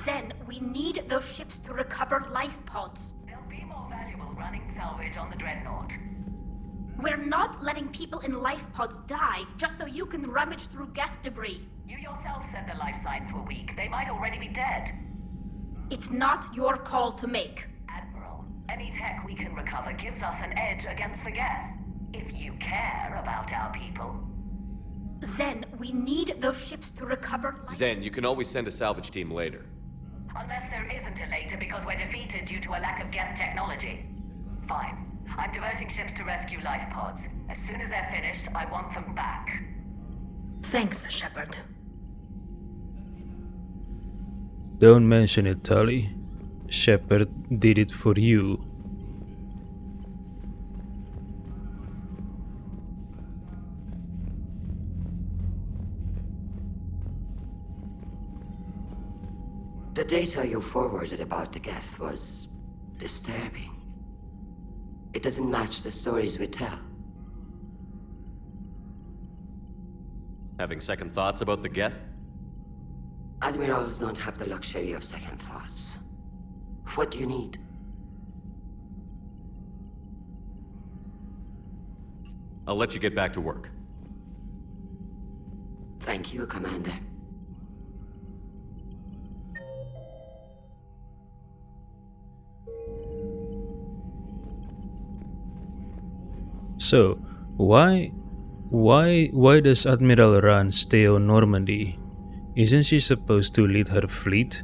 Zen, we need those ships to recover life pods. They'll be more valuable running salvage on the Dreadnought. We're not letting people in life pods die just so you can rummage through Geth debris. You yourself said the life signs were weak. They might already be dead. It's not your call to make. Admiral, any tech we can recover gives us an edge against the Geth. If you care about our people. Zen, we need those ships to recover life. Zen, you can always send a salvage team later. Unless there isn't a later because we're defeated due to a lack of Geth technology. Fine. I'm diverting ships to rescue life pods. As soon as they're finished, I want them back. Thanks, Shepard. Don't mention it, Tali. Shepard did it for you. The data you forwarded about the Geth was disturbing. It doesn't match the stories we tell. Having second thoughts about the Geth? Admirals don't have the luxury of second thoughts. What do you need? I'll let you get back to work. Thank you, Commander. So, why does Admiral Rand stay on Normandy? Isn't she supposed to lead her fleet?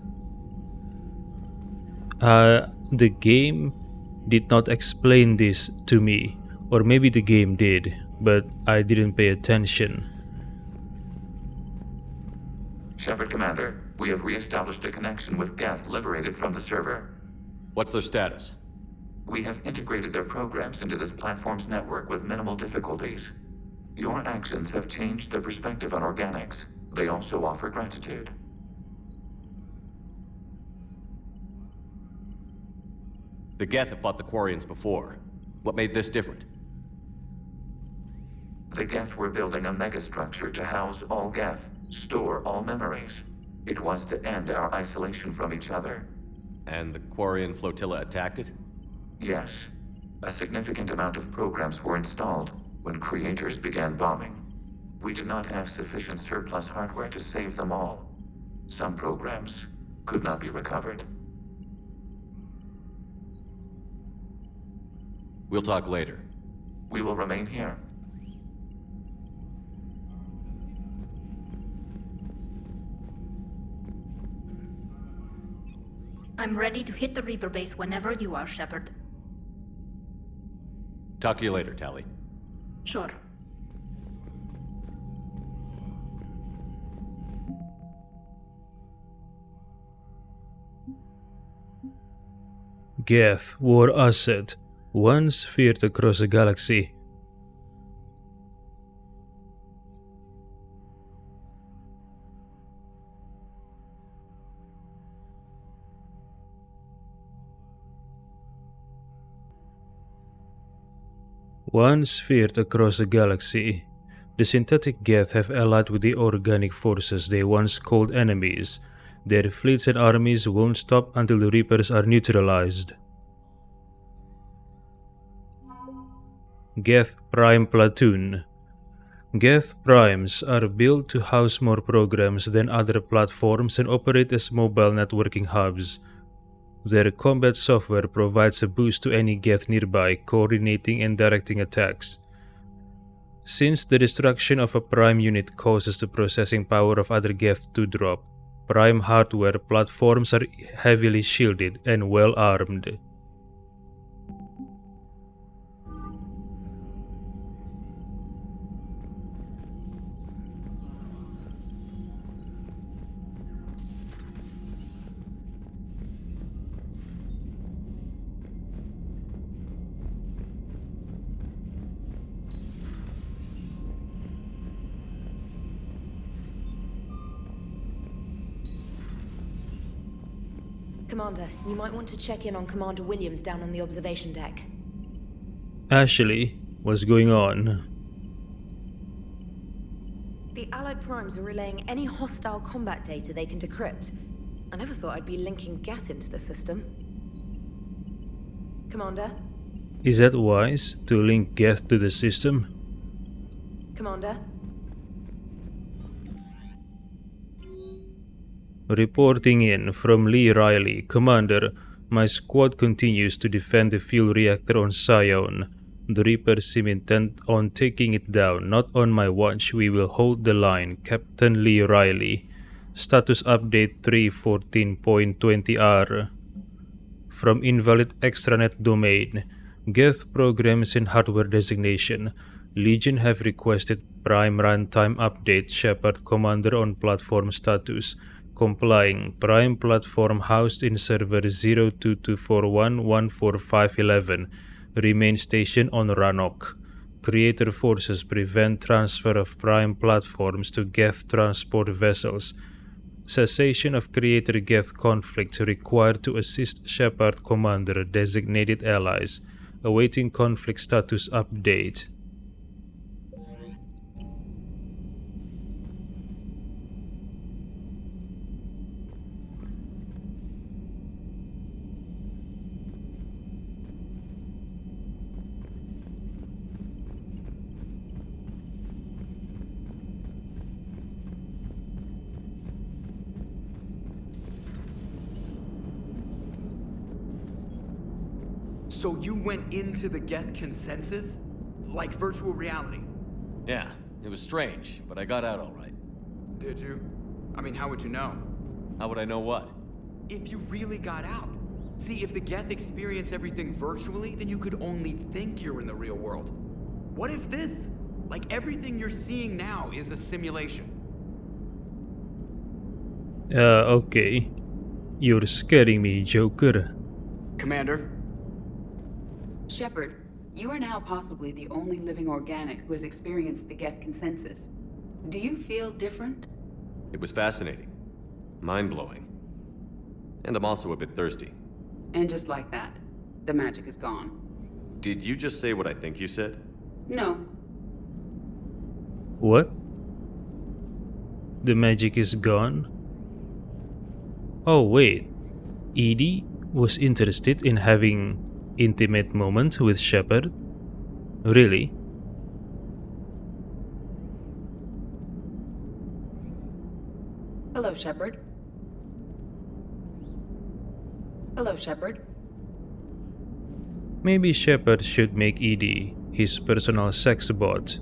The game did not explain this to me, or maybe the game did, but I didn't pay attention. Shepard Commander, we have re-established a connection with Geth liberated from the server. What's their status? We have integrated their programs into this platform's network with minimal difficulties. Your actions have changed their perspective on organics. They also offer gratitude. The Geth have fought the Quarians before. What made this different? The Geth were building a megastructure to house all Geth, store all memories. It was to end our isolation from each other. And the Quarian flotilla attacked it? Yes. A significant amount of programs were installed when creators began bombing. We did not have sufficient surplus hardware to save them all. Some programs could not be recovered. We'll talk later. We will remain here. I'm ready to hit the Reaper base whenever you are, Shepard. Talk to you later, Tali. Sure. Geth war asset, once feared across the galaxy. Once feared across the galaxy, the synthetic Geth have allied with the organic forces they once called enemies. Their fleets and armies won't stop until the Reapers are neutralized. Geth Prime Platoon. Geth Primes are built to house more programs than other platforms and operate as mobile networking hubs. Their combat software provides a boost to any Geth nearby, coordinating and directing attacks. Since the destruction of a Prime unit causes the processing power of other Geth to drop, Prime hardware platforms are heavily shielded and well armed. Commander, you might want to check in on Commander Williams down on the observation deck. Ashley, what's going on? The Allied Primes are relaying any hostile combat data they can decrypt. I never thought I'd be linking Geth into the system. Commander? Is that wise to link Geth to the system? Commander? Reporting in from Lee Riley. Commander, my squad continues to defend the fuel reactor on Sion. The Reapers seem intent on taking it down. Not on my watch. We will hold the line. Captain Lee Riley. Status update 3.14.20R. From invalid extranet domain. Geth programs and hardware designation. Legion have requested Prime runtime update. Shepard Commander on platform status. Complying. Prime platform housed in server 0224114511. Remain stationed on Rannoch. Creator forces prevent transfer of Prime platforms to Geth transport vessels. Cessation of Creator Geth conflict required to assist Shepard Commander designated allies. Awaiting conflict status update. So you went into the Geth consensus? Like virtual reality? Yeah, it was strange, but I got out all right. Did you? I mean, how would you know? How would I know what? If you really got out. See, if the Geth experience everything virtually, then you could only think you're in the real world. What if this, like everything you're seeing now, is a simulation? Okay. You're scaring me, Joker. Commander? Shepard, you are now possibly the only living organic who has experienced the Geth consensus. Do you feel different? It was fascinating. Mind-blowing. And I'm also a bit thirsty. And just like that, the magic is gone. Did you just say what I think you said? No. What? The magic is gone? Oh wait, Edie was interested in having intimate moments with Shepard? Really? Hello, Shepard. Hello, Shepard. Maybe Shepard should make Edie his personal sex bot.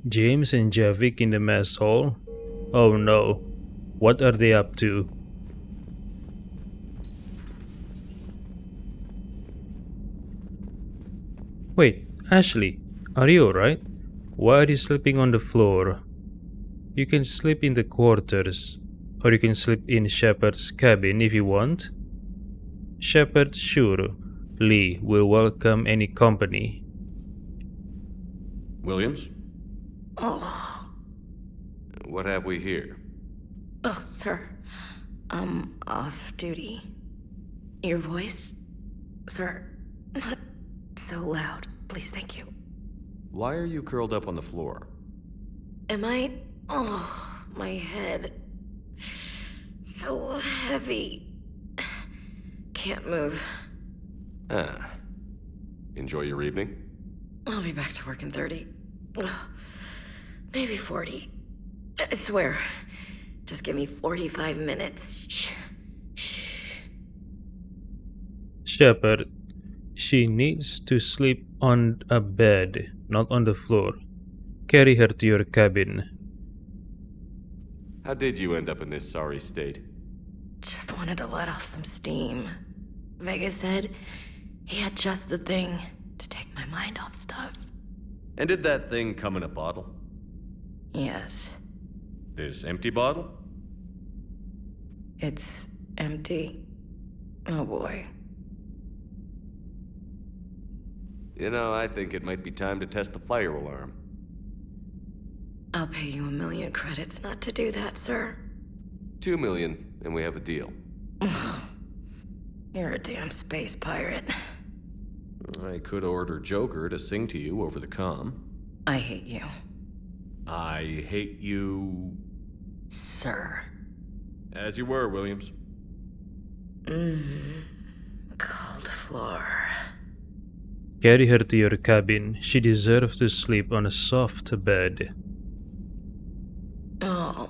James and Javik in the mess hall? Oh no, what are they up to? Wait, Ashley, are you alright? Why are you sleeping on the floor? You can sleep in the quarters, or you can sleep in Shepard's cabin if you want. Shepard, sure. Lee will welcome any company. Williams? Oh. What have we here? Oh, sir. I'm off duty. Your voice? Sir, not so loud. Please, thank you. Why are you curled up on the floor? Am I? Oh, my head. So heavy. Can't move. Ah. Enjoy your evening? I'll be back to work in 30. Ugh. Maybe 40. I swear. Just give me 45 minutes. Shh. Shh. Shepard, she needs to sleep on a bed, not on the floor. Carry her to your cabin. How did you end up in this sorry state? Just wanted to let off some steam. Vega said he had just the thing to take my mind off stuff. And did that thing come in a bottle? Yes. This empty bottle? It's empty. Oh boy. You know, I think it might be time to test the fire alarm. I'll pay you 1,000,000 credits not to do that, sir. 2 million, and we have a deal. You're a damn space pirate. I could order Joker to sing to you over the comm. I hate you. I hate you... Sir. As you were, Williams. Cold floor. Carry her to your cabin. She deserves to sleep on a soft bed. Oh.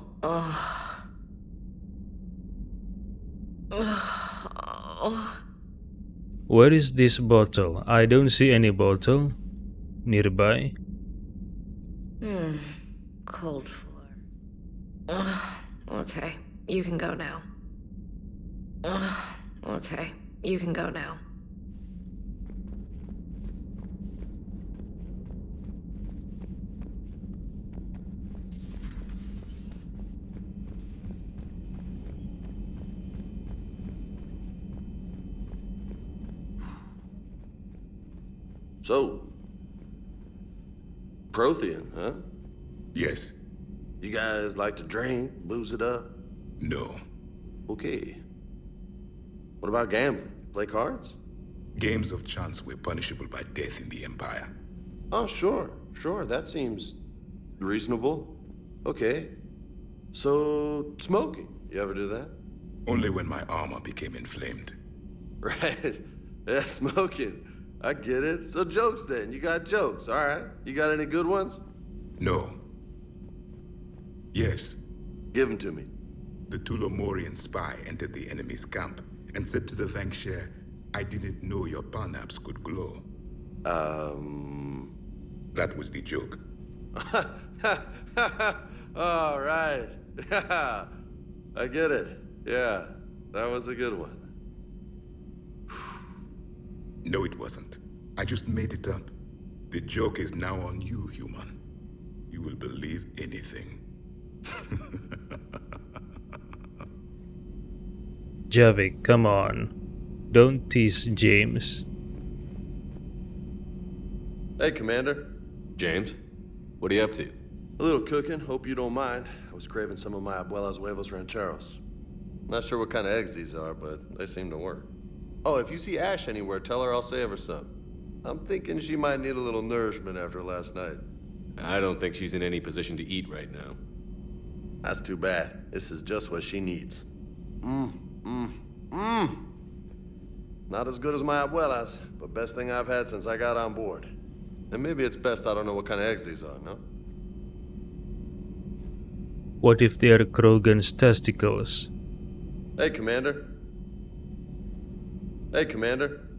Where is this bottle? I don't see any bottle nearby. Cold floor. Okay, you can go now. Okay, you can go now. So, Prothean, huh? Yes. You guys like to drink, booze it up? No. Okay. What about gambling? Play cards? Games of chance were punishable by death in the Empire. Oh, sure. That seems reasonable. Okay. So, smoking. You ever do that? Only when my armor became inflamed. Right. Yeah, smoking. I get it. So jokes then. You got jokes. All right. You got any good ones? No. Yes. Give them to me. The Tulomorian spy entered the enemy's camp and said to the Vanksher, I didn't know your parnaps could glow. That was the joke. All right. I get it. Yeah, that was a good one. No, it wasn't. I just made it up. The joke is now on you, human. You will believe anything. Javik, come on. Don't tease James. Hey, Commander. James, what are you up to? A little cooking. Hope you don't mind. I was craving some of my abuela's huevos rancheros. Not sure what kind of eggs these are, but they seem to work. Oh, if you see Ash anywhere, tell her I'll save her some. I'm thinking she might need a little nourishment after last night. I don't think she's in any position to eat right now. That's too bad. This is just what she needs. Not as good as my abuela's, but best thing I've had since I got on board. And maybe it's best I don't know what kind of eggs these are, no? What if they are Krogan's testicles? Hey, Commander. Hey, Commander.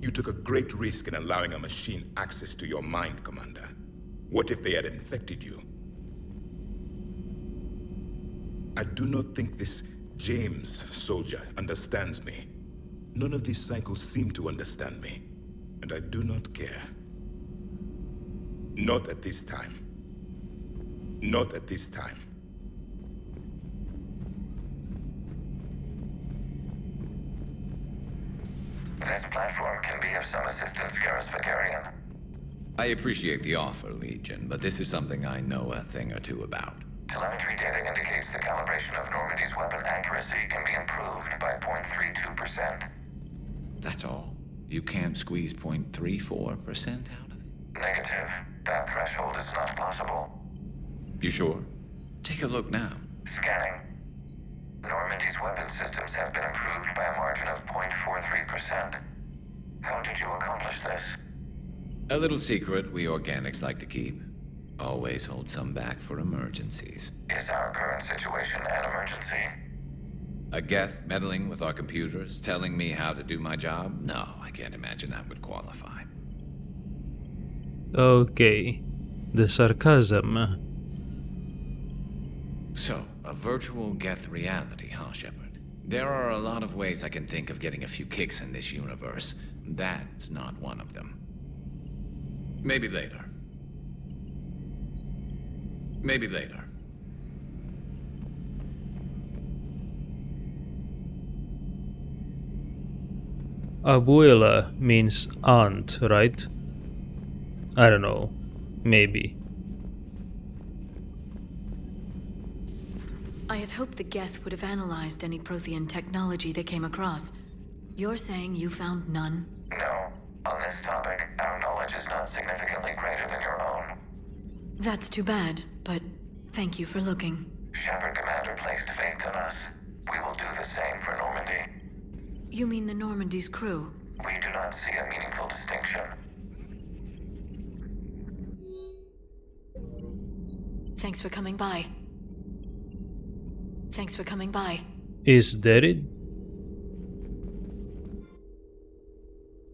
You took a great risk in allowing a machine access to your mind, Commander. What if they had infected you? I do not think this James soldier understands me. None of these cycles seem to understand me. And I do not care. Not at this time. Not at this time. This platform can be of some assistance, Garrus Vakarian. I appreciate the offer, Legion, but this is something I know a thing or two about. Telemetry data indicates the calibration of Normandy's weapon accuracy can be improved by 0.32%. That's all? You can't squeeze 0.34% out of it? Negative. That threshold is not possible. You sure? Take a look now. Scanning. Normandy's weapon systems have been improved by a margin of 0.43%. How did you accomplish this? A little secret we organics like to keep. Always hold some back for emergencies. Is our current situation an emergency? A Geth meddling with our computers, telling me how to do my job? No, I can't imagine that would qualify. Okay. The sarcasm. So, a virtual Geth reality, huh, Shepard? There are a lot of ways I can think of getting a few kicks in this universe. That's not one of them. Maybe later. Maybe later. Abuela means aunt, right? I don't know. Maybe. I had hoped the Geth would have analyzed any Prothean technology they came across. You're saying you found none? No. On this topic, our knowledge is not significantly greater than your own. That's too bad, but thank you for looking. Shepard Commander placed faith in us. We will do the same for Normandy. You mean the Normandy's crew? We do not see a meaningful distinction. Thanks for coming by. Thanks for coming by. Is that it?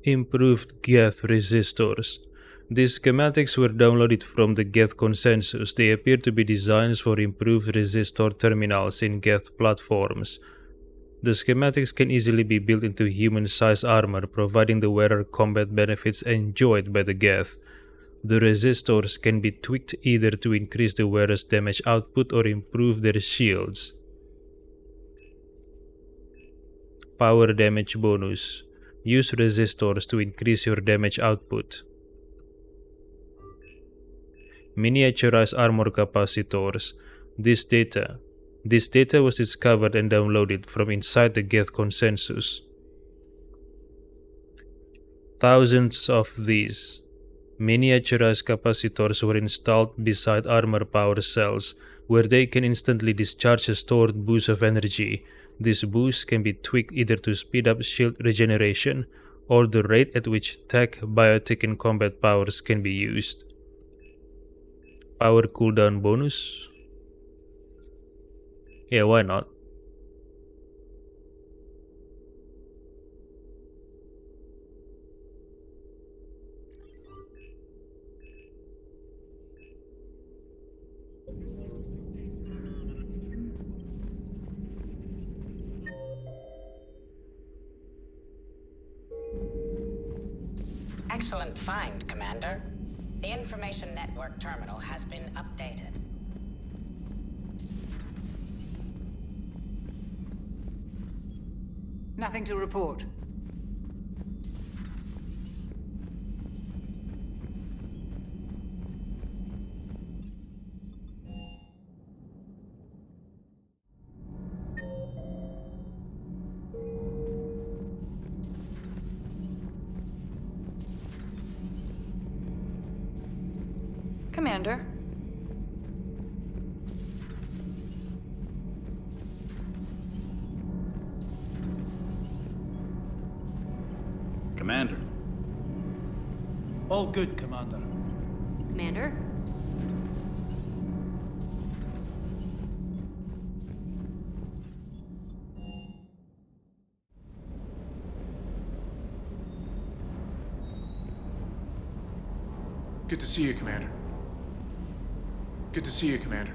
Improved Geth resistors. These schematics were downloaded from the Geth consensus. They appear to be designs for improved resistor terminals in Geth platforms. The schematics can easily be built into human-sized armor, providing the wearer combat benefits enjoyed by the Geth. The resistors can be tweaked either to increase the wearer's damage output or improve their shields. Power damage bonus. Use resistors to increase your damage output. Miniaturized armor capacitors. This data was discovered and downloaded from inside the Geth consensus. Thousands of these miniaturized capacitors were installed beside armor power cells, where they can instantly discharge a stored boost of energy. This boost can be tweaked either to speed up shield regeneration or the rate at which tech, biotic, and combat powers can be used. Power cooldown bonus? Yeah, why not? Excellent find, Commander. The information network terminal has been updated. Nothing to report. Commander. Commander. All good, Commander. Commander? Good to see you, Commander. Good to see you, Commander.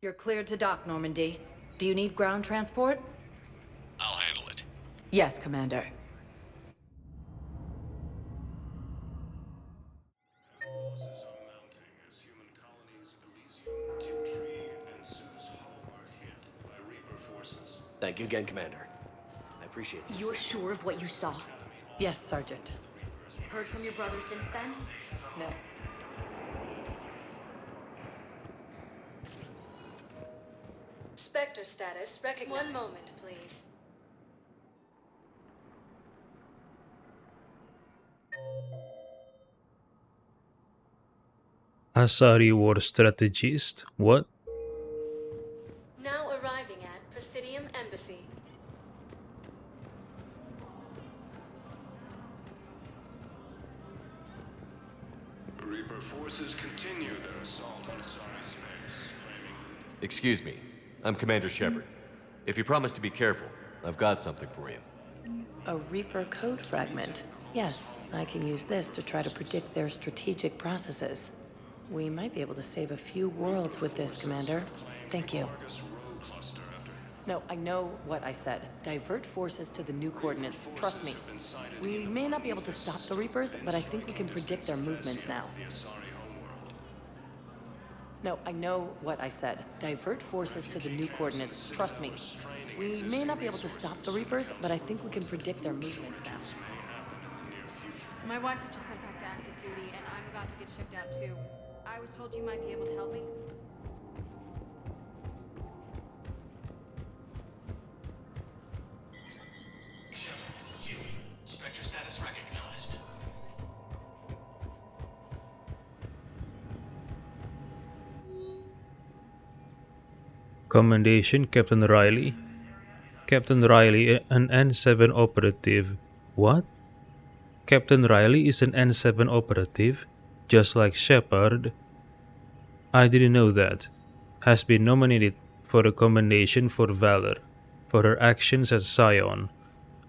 You're cleared to dock, Normandy. Do you need ground transport? I'll handle it. Yes, Commander. Thank you again, Commander. I appreciate it. You're sure of what you saw? Yes, Sergeant. Heard from your brother since then? No. Spectre status recognized. One moment, please. Asari War Strategist? What? Now arriving at Presidium Embassy. Reaper forces continue their assault on Asari space, claiming... Excuse me. I'm Commander Shepard. If you promise to be careful, I've got something for you. A Reaper code fragment. Yes, I can use this to try to predict their strategic processes. We might be able to save a few worlds with this, Commander. Thank you. No, I know what I said. Divert forces to the new coordinates. Trust me. We may not be able to stop the Reapers, but I think we can predict their movements now. No, I know what I said. Divert forces to the new coordinates. Trust me. We may not be able to stop the Reapers, but I think we can predict their movements now. My wife was just sent back to active duty, and I'm about to get shipped out too. I was told you might be able to help me. Spectre status recognized. Commendation, Captain Riley. Captain Riley, an N7 operative. What? Captain Riley is an N7 operative, just like Shepard. I didn't know that. Has been nominated for a commendation for valor for her actions at Scion.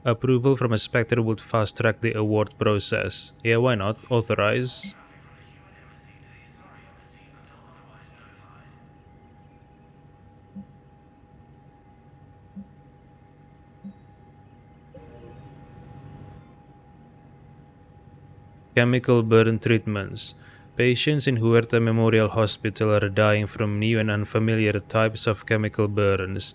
Approval from a Spectre would fast-track the award process. Yeah, why not? Authorize. Chemical burn treatments. Patients in Huerta Memorial Hospital are dying from new and unfamiliar types of chemical burns.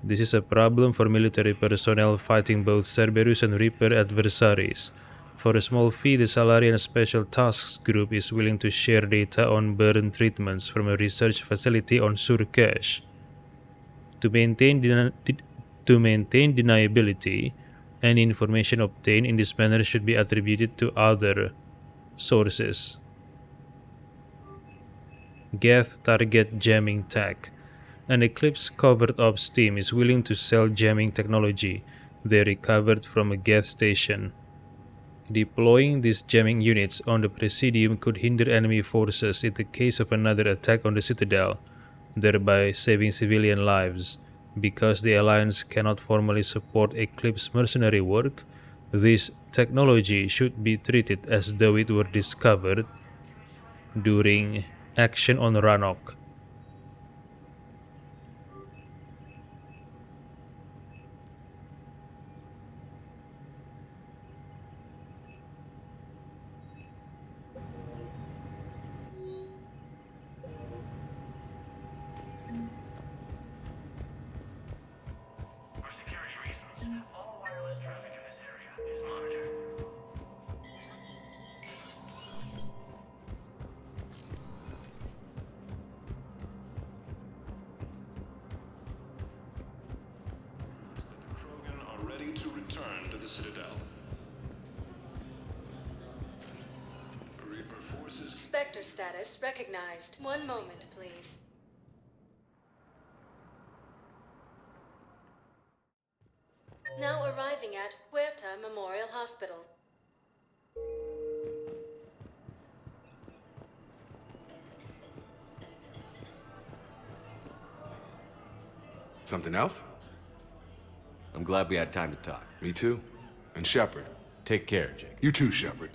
This is a problem for military personnel fighting both Cerberus and Reaper adversaries. For a small fee, the Salarian Special Tasks Group is willing to share data on burn treatments from a research facility on Surkesh. To maintain deniability, any information obtained in this manner should be attributed to other sources. Geth target jamming tech. An Eclipse covered ops team is willing to sell jamming technology they recovered from a Geth station. Deploying these jamming units on the Presidium could hinder enemy forces in the case of another attack on the Citadel, thereby saving civilian lives. Because the Alliance cannot formally support Eclipse mercenary work, this technology should be treated as though it were discovered during action on Rannoch. Ready to return to the Citadel. Reaper forces... Spectre status recognized. One moment, please. Now arriving at Huerta Memorial Hospital. Something else? I'm glad we had time to talk. Me too. And Shepard. Take care, Jake. You too, Shepard.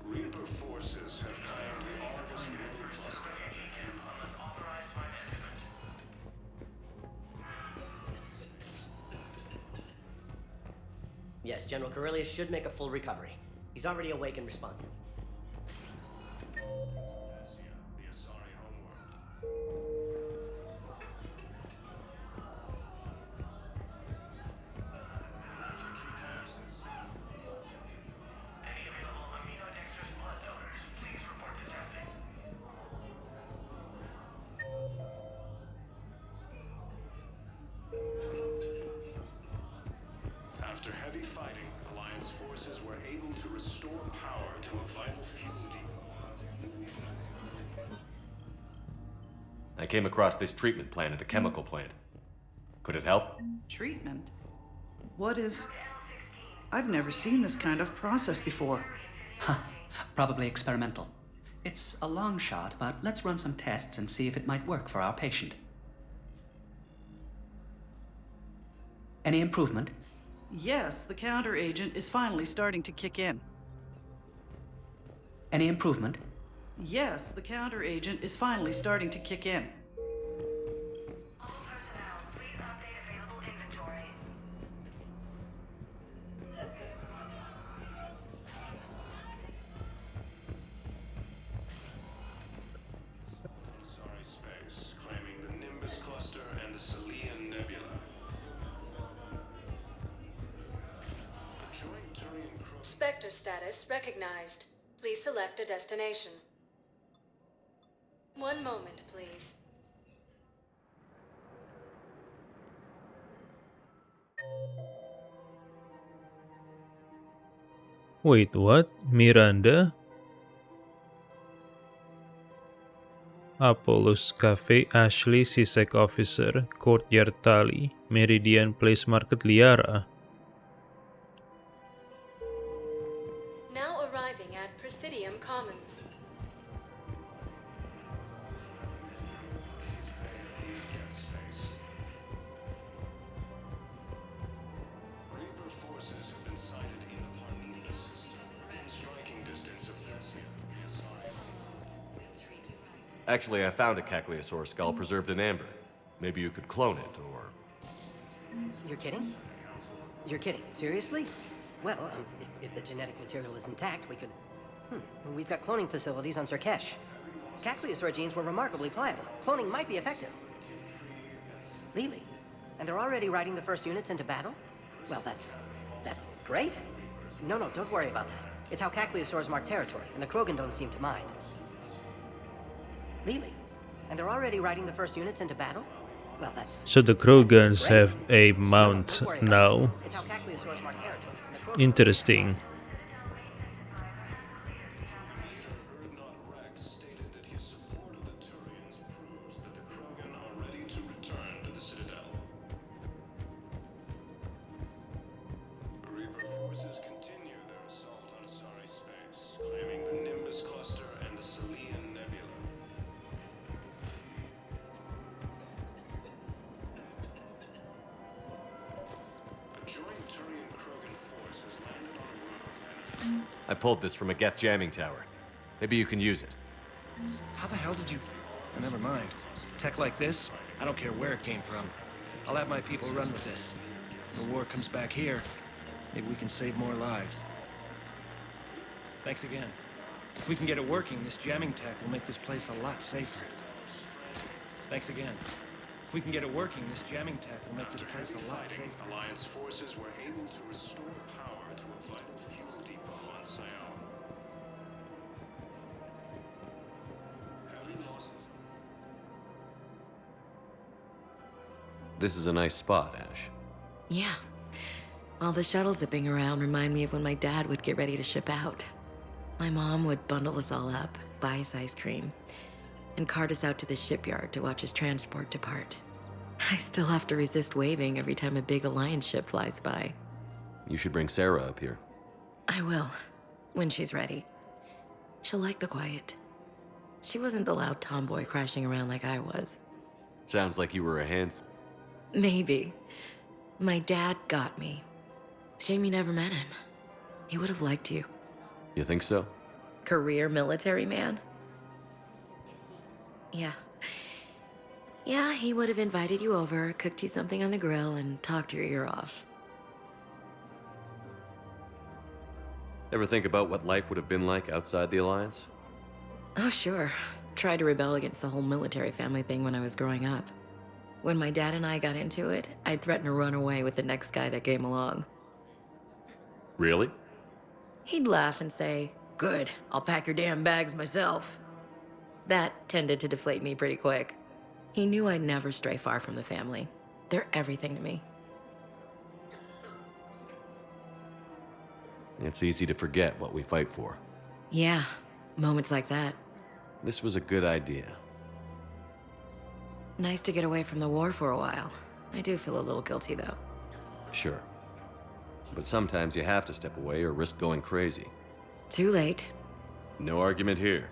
Reaper forces have claimed the Argus Road Cluster. Yes, General Corellius should make a full recovery. He's already awake and responsive. The Asari homeworld. forces were able to restore power to a vital fuel depot. I came across this treatment plant at a chemical plant. Could it help? Treatment? What is... I've never seen this kind of process before. Huh. Probably experimental. It's a long shot, but let's run some tests and see if it might work for our patient. Any improvement? Yes, the counteragent is finally starting to kick in. Any improvement? Yes, the counteragent is finally starting to kick in. Spectre status recognized. Please select a destination. One moment, please. Wait, what? Miranda? Apollo's Cafe, Ashley, CSEC Officer, Courtyard Tali, Meridian Place Market Liara. Now arriving at Presidium Commons. Reaper forces have been sighted in the Parmelia system, in striking distance of Thessia. Actually, I found a Caccleosaur skull preserved in amber. Maybe you could clone it, or... You're kidding? You're kidding. Seriously? Well, if the genetic material is intact, we could... We've got cloning facilities on Surkesh. Caccleosaur genes were remarkably pliable. Cloning might be effective. Really? And they're already riding the first units into battle? Well, that's great. No, don't worry about that. It's how Caccleosaurs mark territory, and the Krogan don't seem to mind. Really? And they're already riding the first units into battle? Well, So the Krogans have a mount now. it's how Caccleosaurs mark territory, and the Krogan... Interesting. Reaper forces continue their assault on Asari space, claiming the Nimbus cluster and the Selian Nebula. A joint Turian-Krogan force has landed on a world. I pulled this from a Geth jamming tower. Maybe you can use it. How the hell did you... Oh, never mind. Tech like this, I don't care where it came from. I'll have my people run with this. When the war comes back here, maybe we can save more lives. Thanks again. If we can get it working, this jamming tech will make this place a lot safer. Thanks again. If we can get it working, this jamming tech will make this place a lot safer. Alliance forces were able to restore power to a vital fuel depot on Sion. Heavy losses. This is a nice spot, Ash. Yeah. All the shuttles zipping around remind me of when my dad would get ready to ship out. My mom would bundle us all up, buy us ice cream, and cart us out to the shipyard to watch his transport depart. I still have to resist waving every time a big Alliance ship flies by. You should bring Sarah up here. I will, when she's ready. She'll like the quiet. She wasn't the loud tomboy crashing around like I was. Sounds like you were a handful. Maybe. My dad got me. Shame you never met him. He would have liked you. You think so? Career military man? Yeah. Yeah, he would have invited you over, cooked you something on the grill, and talked your ear off. Ever think about what life would have been like outside the Alliance? Oh, sure. Tried to rebel against the whole military family thing when I was growing up. When my dad and I got into it, I'd threaten to run away with the next guy that came along. Really? He'd laugh and say, "Good, I'll pack your damn bags myself." That tended to deflate me pretty quick. He knew I'd never stray far from the family. They're everything to me. It's easy to forget what we fight for. Yeah, moments like that. This was a good idea. Nice to get away from the war for a while. I do feel a little guilty, though. Sure. But sometimes you have to step away or risk going crazy. Too late. No argument here.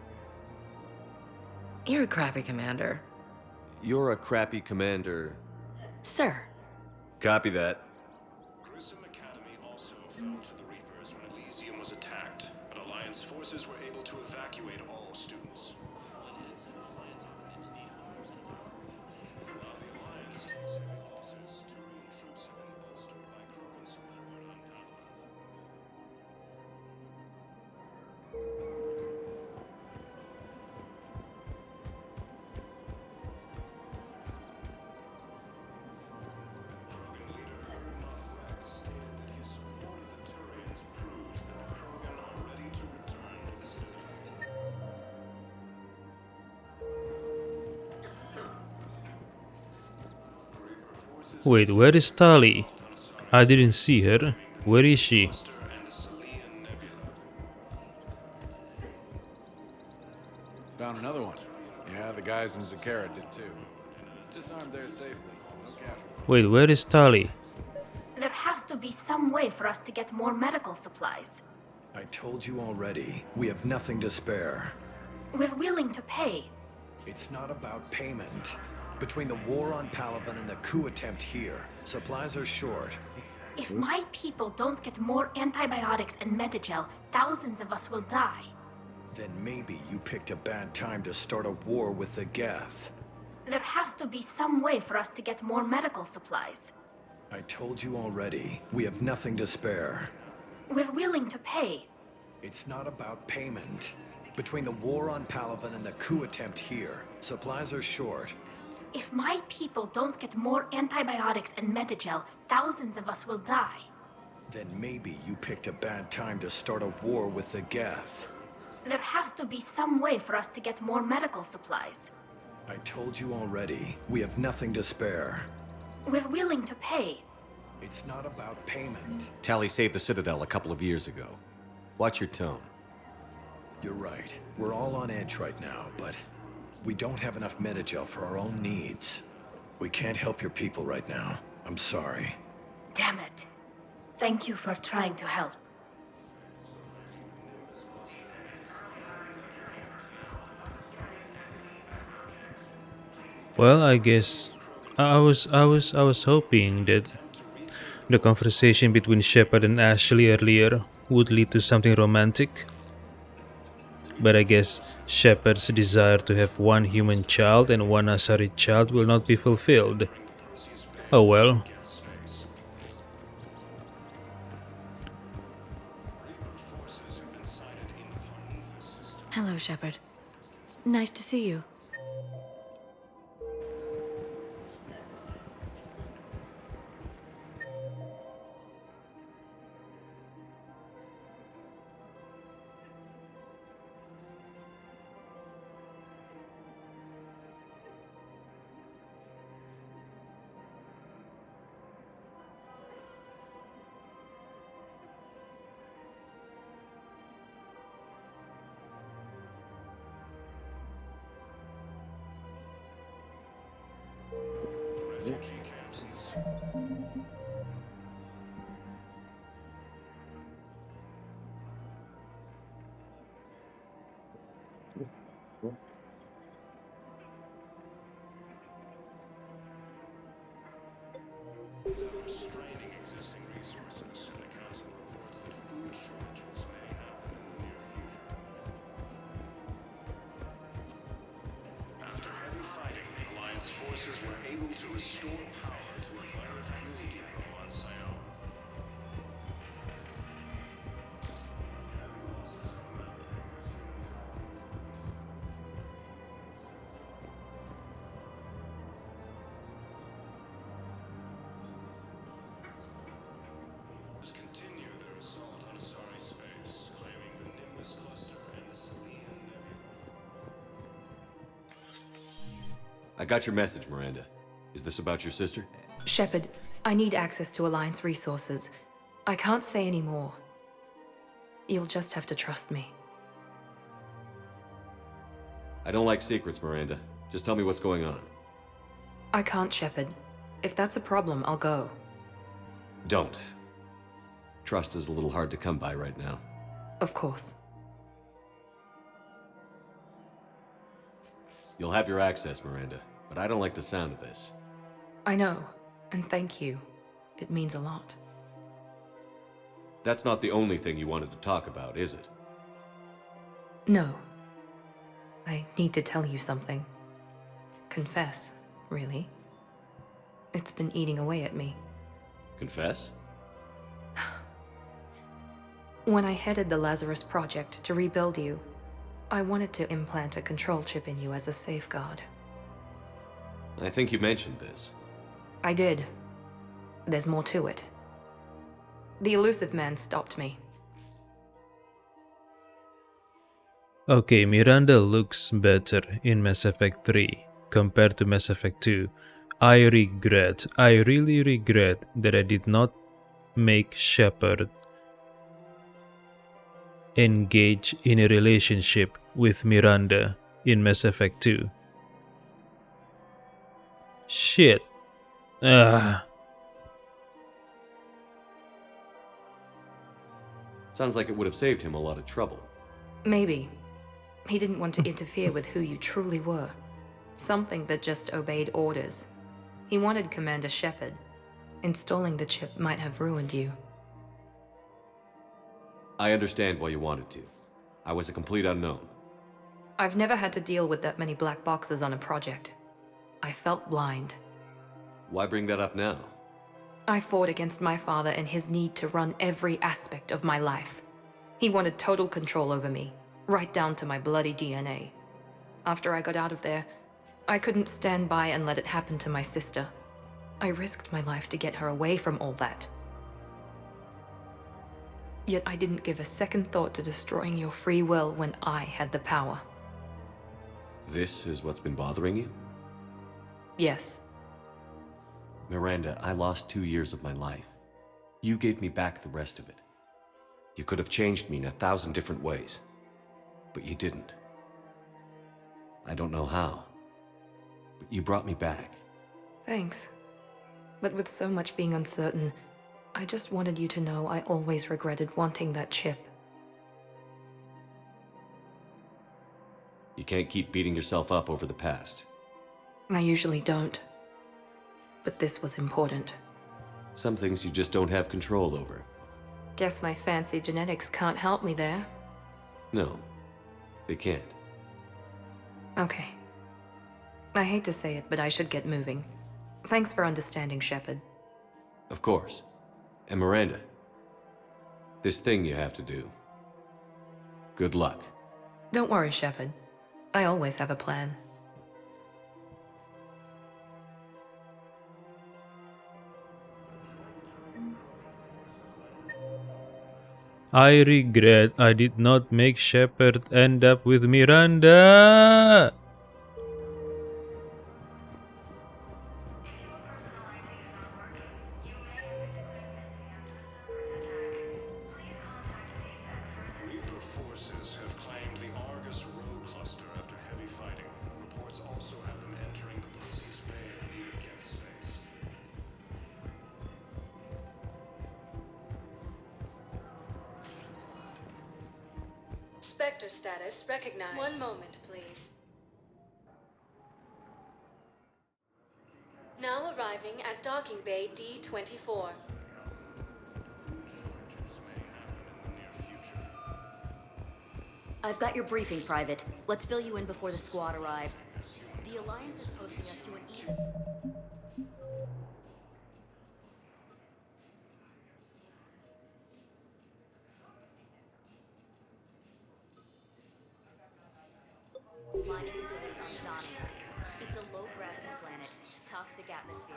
You're a crappy commander. You're a crappy commander. Sir. Copy that. Grissom Academy also fell to the Reapers when Elysium was attacked, but Alliance forces were able to evacuate all students. Wait, where is Tali? I didn't see her. Where is she? Found another one. Yeah, the guys in Zakara did too. Disarmed there safely. No casualties. Wait, where is Tali? There has to be some way for us to get more medical supplies. I told you already, we have nothing to spare. We're willing to pay. It's not about payment. Between the war on Palaven and the coup attempt here, supplies are short. If my people don't get more antibiotics and Medigel, thousands of us will die. Then maybe you picked a bad time to start a war with the Geth. There has to be some way for us to get more medical supplies. I told you already, we have nothing to spare. We're willing to pay. It's not about payment. Between the war on Palaven and the coup attempt here, supplies are short. If my people don't get more antibiotics and Medigel, thousands of us will die. Then maybe you picked a bad time to start a war with the Geth. There has to be some way for us to get more medical supplies. I told you already, we have nothing to spare. We're willing to pay. It's not about payment. Tali saved the Citadel a couple of years ago. Watch your tone. You're right. We're all on edge right now, but we don't have enough Medigel for our own needs. We can't help your people right now. I'm sorry. Damn it. Thank you for trying to help. Well, I guess I was hoping that the conversation between Shepard and Ashley earlier would lead to something romantic. But I guess Shepard's desire to have one human child and one Asari child will not be fulfilled. Oh well. Hello, Shepard. Nice to see you. Straining existing resources, the Council reports that food shortages may happen in the near future. After heavy fighting, Alliance forces were able to restore power to a pirate fuel depot on Sion. Continue their assault on Asari space, claiming the Nimbus cluster and the Selenium nebula. I got your message, Miranda. Is this about your sister? Shepard, I need access to Alliance resources. I can't say any more. You'll just have to trust me. I don't like secrets, Miranda. Just tell me what's going on. I can't, Shepard. If that's a problem, I'll go. Don't. Trust is a little hard to come by right now. Of course. You'll have your access, Miranda, but I don't like the sound of this. I know, and thank you. It means a lot. That's not the only thing you wanted to talk about, is it? No. I need to tell you something. Confess, really. It's been eating away at me. Confess? When I headed the Lazarus Project to rebuild you, I wanted to implant a control chip in you as a safeguard. I think you mentioned this. I did. There's more to it. The elusive man stopped me. Okay, Miranda looks better in Mass Effect 3 compared to Mass Effect 2. I really regret that I did not make Shepard engage in a relationship with Miranda in Mass Effect 2. Shit. Sounds like it would have saved him a lot of trouble. Maybe. He didn't want to interfere with who you truly were. Something that just obeyed orders. He wanted Commander Shepard. Installing the chip might have ruined you. I understand why you wanted to. I was a complete unknown. I've never had to deal with that many black boxes on a project. I felt blind. Why bring that up now? I fought against my father and his need to run every aspect of my life. He wanted total control over me, right down to my bloody DNA. After I got out of there, I couldn't stand by and let it happen to my sister. I risked my life to get her away from all that. Yet I didn't give a second thought to destroying your free will when I had the power. This is what's been bothering you? Yes. Miranda, I lost 2 years of my life. You gave me back the rest of it. You could have changed me in 1,000 different ways, but you didn't. I don't know how, but you brought me back. Thanks. But with so much being uncertain, I just wanted you to know I always regretted wanting that chip. You can't keep beating yourself up over the past. I usually don't. But this was important. Some things you just don't have control over. Guess my fancy genetics can't help me there. No, they can't. Okay. I hate to say it, but I should get moving. Thanks for understanding, Shepard. Of course. And Miranda, this thing you have to do. Good luck. Don't worry, Shepard. I always have a plan. I regret I did not make Shepard end up with Miranda. Reaper forces have claimed the Argus rogue cluster after heavy fighting. Reports also have them entering the Perseus Bay near Geth space. Spectre status recognized. One moment, please. Now arriving at docking bay D-24. I've got your briefing, Private. Let's fill you in before the squad arrives. The Alliance is posting us to an easy... Line of facility on Zani. It's a low-gravity planet. Toxic atmosphere.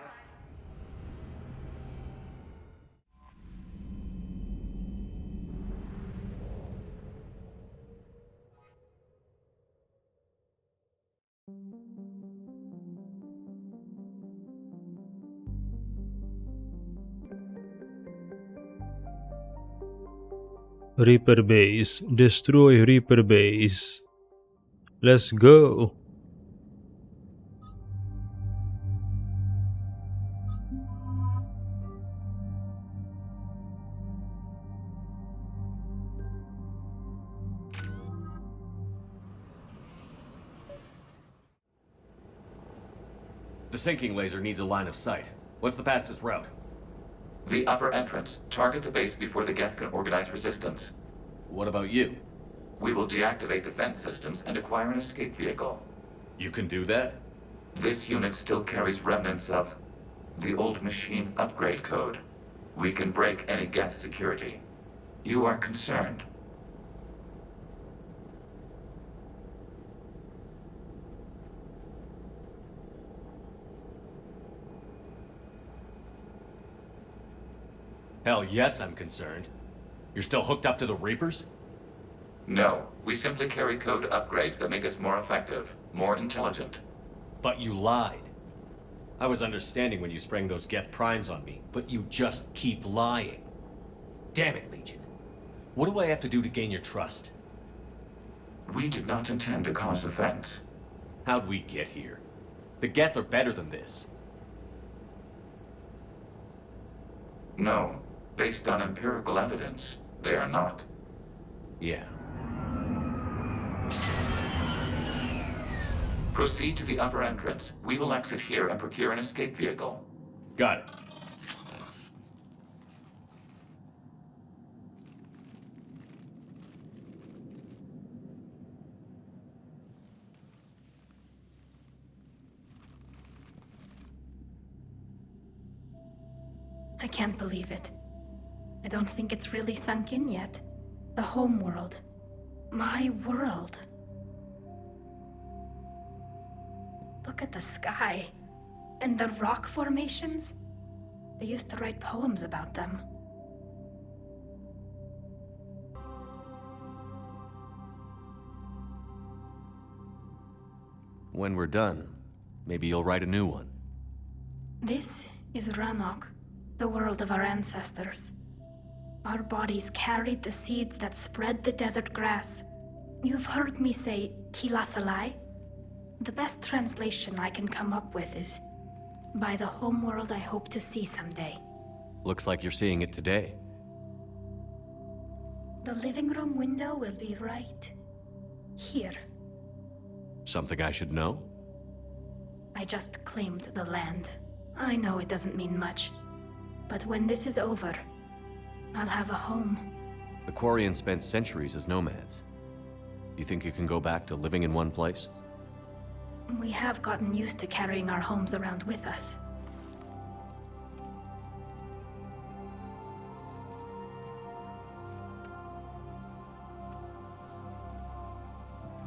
Reaper base. Destroy Reaper base. Let's go. The sinking laser needs a line of sight. What's the fastest route? The upper entrance. Target the base before the Geth can organize resistance. What about you? We will deactivate defense systems and acquire an escape vehicle. You can do that? This unit still carries remnants of the old machine upgrade code. We can break any Geth security. You are concerned. Hell yes, I'm concerned. You're still hooked up to the Reapers? No, we simply carry code upgrades that make us more effective, more intelligent. But you lied. I was understanding when you sprang those Geth primes on me, but you just keep lying. Damn it, Legion. What do I have to do to gain your trust? We did not intend to cause offense. How'd we get here? The Geth are better than this. No, based on empirical evidence, they are not. Yeah. Proceed to the upper entrance. We will exit here and procure an escape vehicle. Got it. I can't believe it. I don't think it's really sunk in yet. The home world. My world. Look at the sky. And the rock formations. They used to write poems about them. When we're done, maybe you'll write a new one. This is Ranok, the world of our ancestors. Our bodies carried the seeds that spread the desert grass. You've heard me say Kilasalai? The best translation I can come up with is, by the homeworld I hope to see someday. Looks like you're seeing it today. The living room window will be right here. Something I should know? I just claimed the land. I know it doesn't mean much, but when this is over, I'll have a home. The Quarians spent centuries as nomads. You think you can go back to living in one place? We have gotten used to carrying our homes around with us.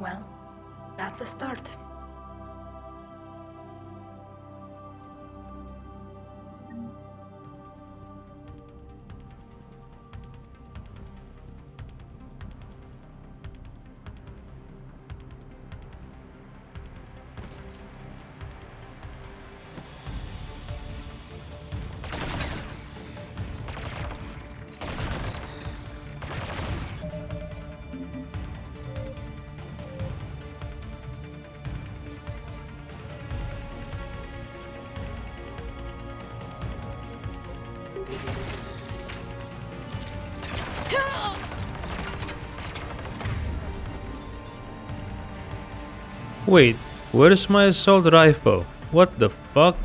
Well, that's a start. Wait, where's my assault rifle? What the fuck?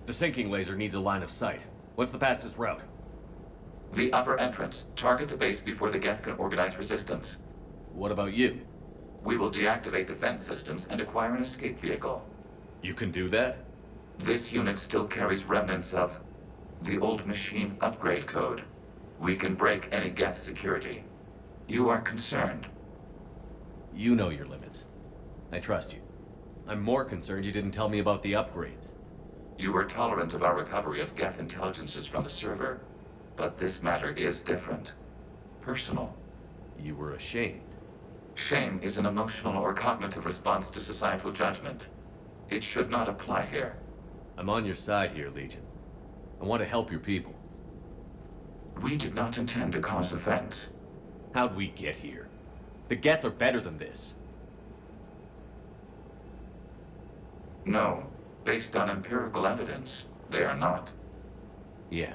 The sinking laser needs a line of sight. What's the fastest route? The upper entrance. Target the base before the Geth can organize resistance. What about you? We will deactivate defense systems and acquire an escape vehicle. You can do that? This unit still carries remnants of the old machine upgrade code. We can break any Geth security. You are concerned. You know your limits. I trust you. I'm more concerned you didn't tell me about the upgrades. You were tolerant of our recovery of Geth intelligences from the server, but this matter is different. Personal. You were ashamed. Shame is an emotional or cognitive response to societal judgment. It should not apply here. I'm on your side here, Legion. I want to help your people. We did not intend to cause offense. How'd we get here? The Geth are better than this. No. Based on empirical evidence, they are not. Yeah.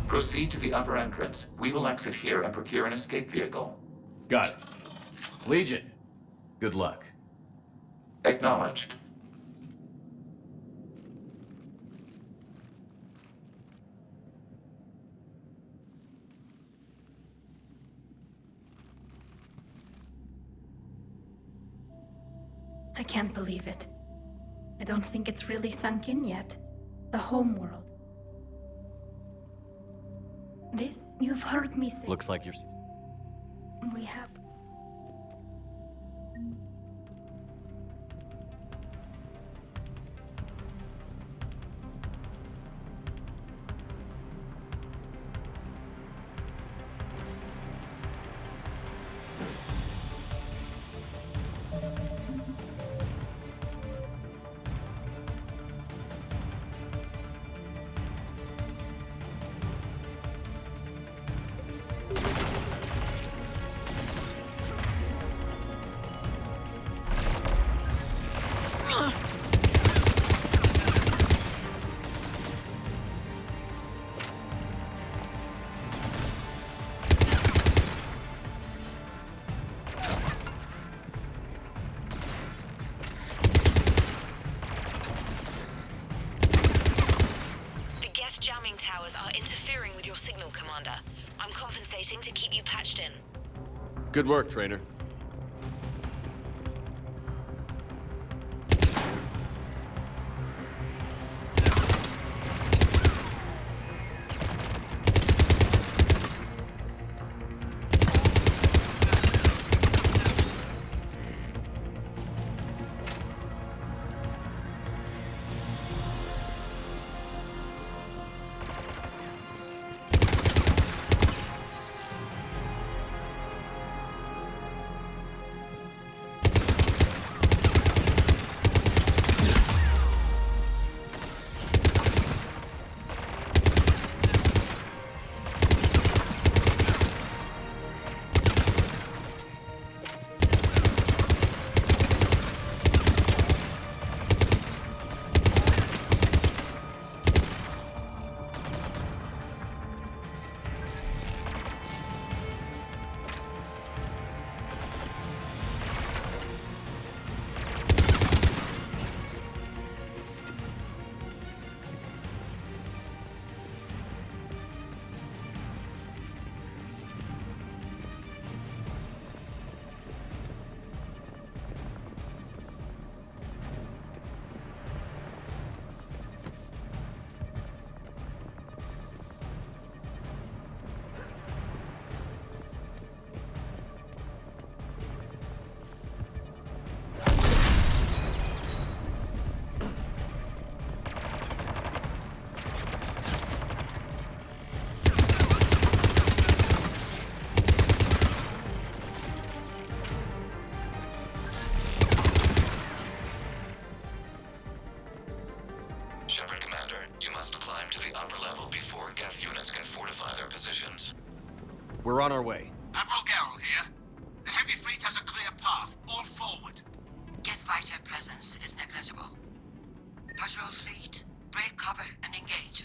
Proceed to the upper entrance. We will exit here and procure an escape vehicle. Got it. Legion, good luck. Acknowledged. I can't believe it. I don't think it's really sunk in yet. The home world. This, you've heard me say. Looks like you're... We have... Jamming towers are interfering with your signal, Commander. I'm compensating to keep you patched in. Good work, Trainer. We're on our way. Admiral Garrel here. The heavy fleet has a clear path. All forward. Geth fighter presence is negligible. Patrol fleet, break cover and engage.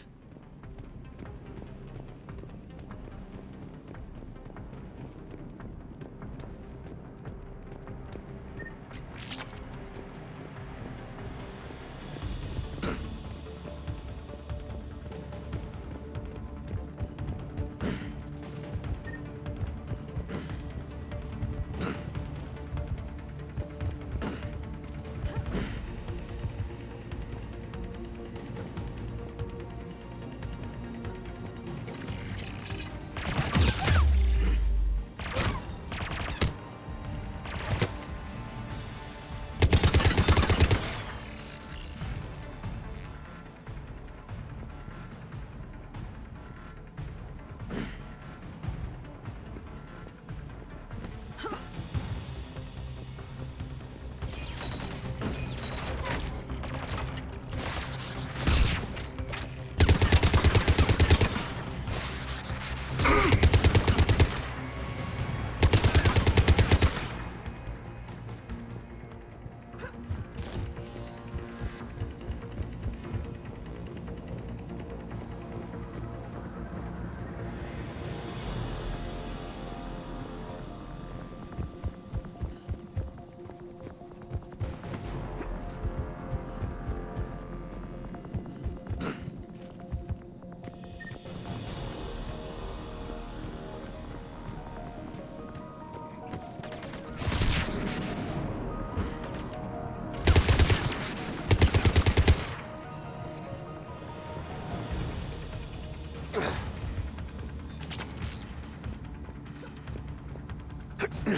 Come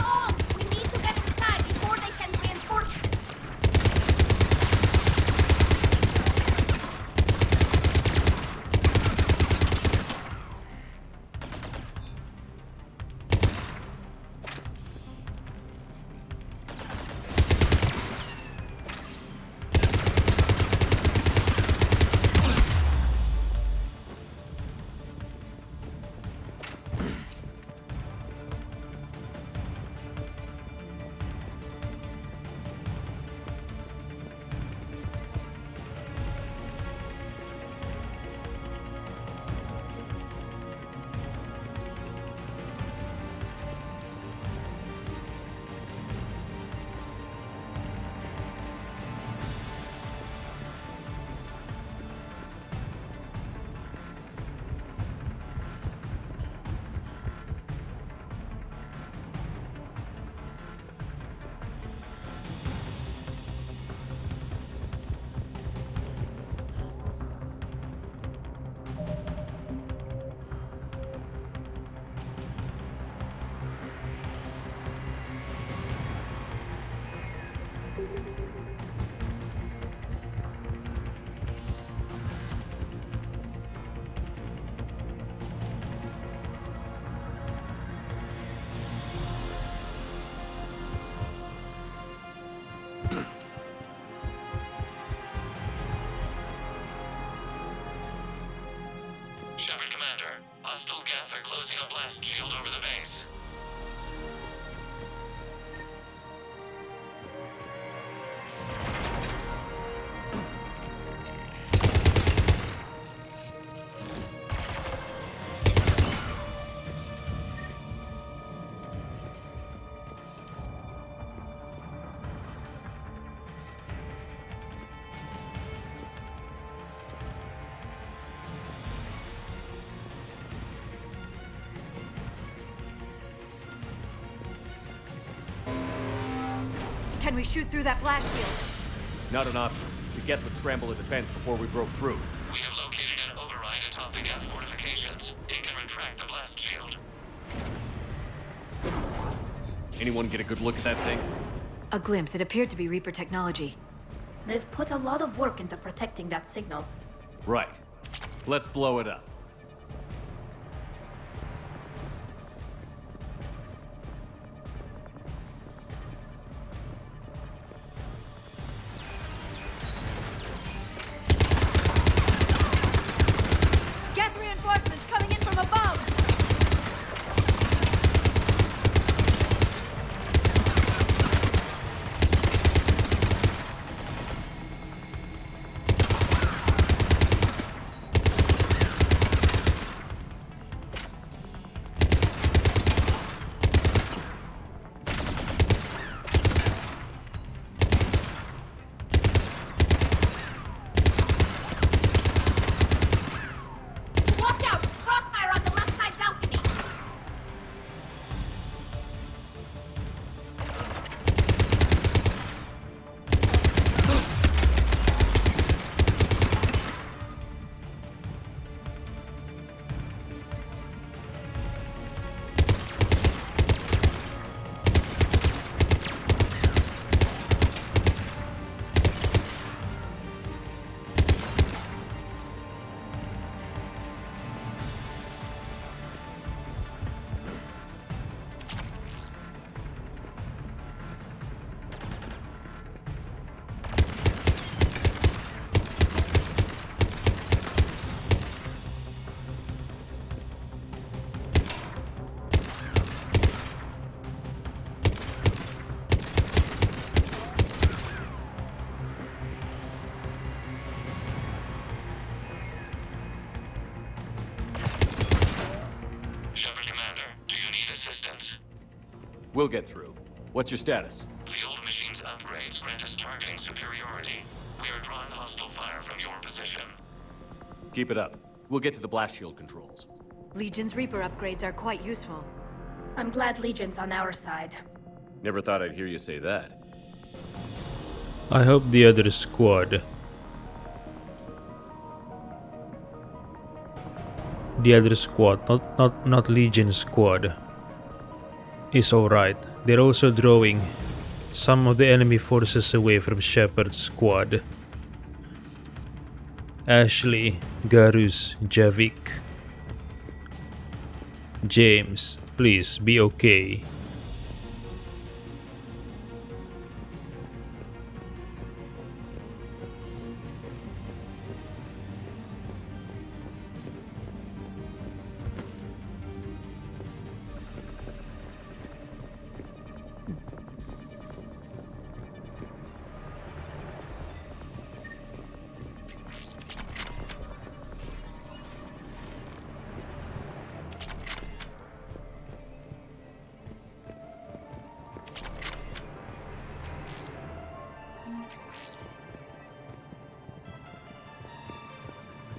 on! We need to get inside before they send reinforcements! Shepard Commander, hostile Geth are closing a blast shield over the base. Can we shoot through that blast shield? Not an option. The Geth would scramble the defense before we broke through. We have located an override atop the Geth fortifications. It can retract the blast shield. Anyone get a good look at that thing? A glimpse. It appeared to be Reaper technology. They've put a lot of work into protecting that signal. Right. Let's blow it up. Geth reinforcements coming in from above! We'll get through. What's your status? The old machine's upgrades grant us targeting superiority. We are drawing hostile fire from your position. Keep it up. We'll get to the blast shield controls. Legion's Reaper upgrades are quite useful. I'm glad Legion's on our side. Never thought I'd hear you say that. I hope the other squad. The other squad, not Legion squad, is alright. They're also drawing some of the enemy forces away from Shepard's squad. Ashley, Garus, Javik, James, please be okay.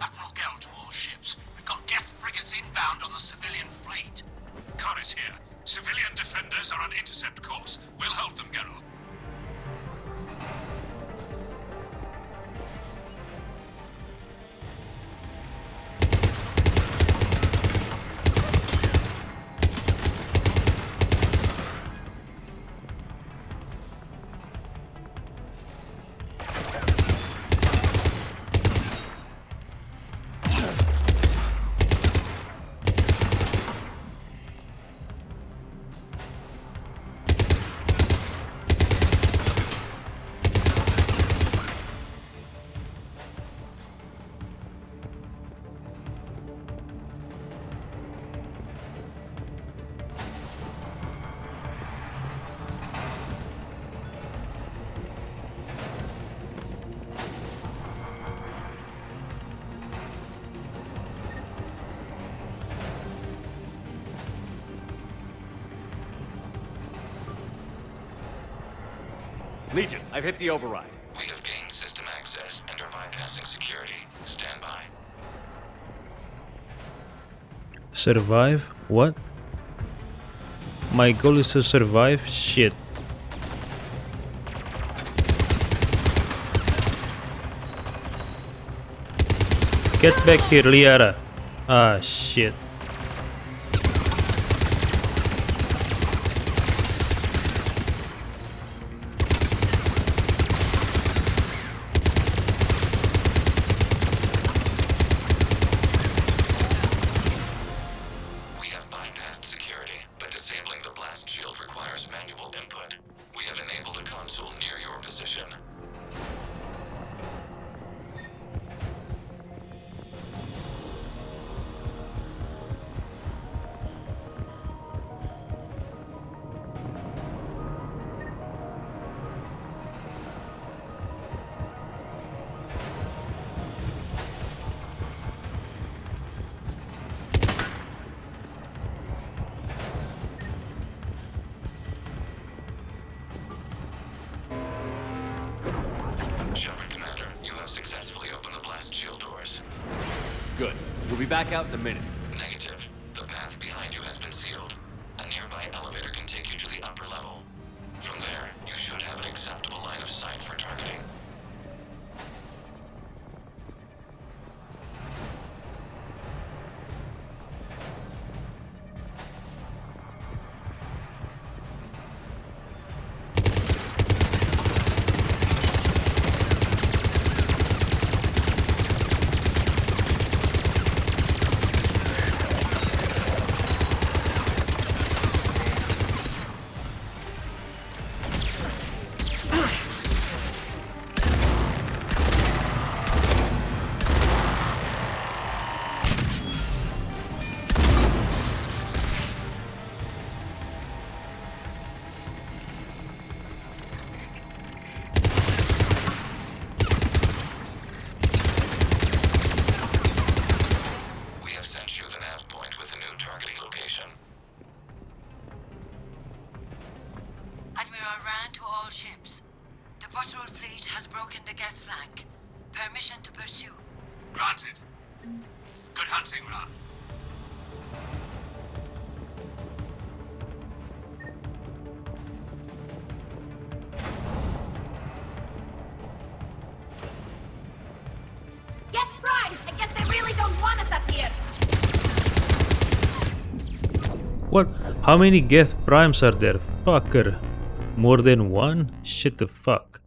Admiral Gell to all ships. We've got Geth frigates inbound on the civilian fleet. Khan is here. Civilian defenders are on intercept course. We'll hold them, Geralt. Legion, I've hit the override. We have gained system access and are bypassing security. Stand by. Survive? What? My goal is to survive? Shit. Get back here, Liara. Ah, shit. We have bypassed security, but disabling the blast shield requires manual input. We have enabled a console near your position. Shepard, Commander, you have successfully opened the blast shield doors. Good. We'll be back out in a minute. Negative. The path behind you has been sealed. A nearby elevator can take you to the upper level. From there, you should have an acceptable line of sight for targeting. plan to pursue. Granted. Good hunting, Ra. Get primed! I guess they really don't want us up here! What? How many Geth Primes are there? Fucker. More than one? Shit the fuck.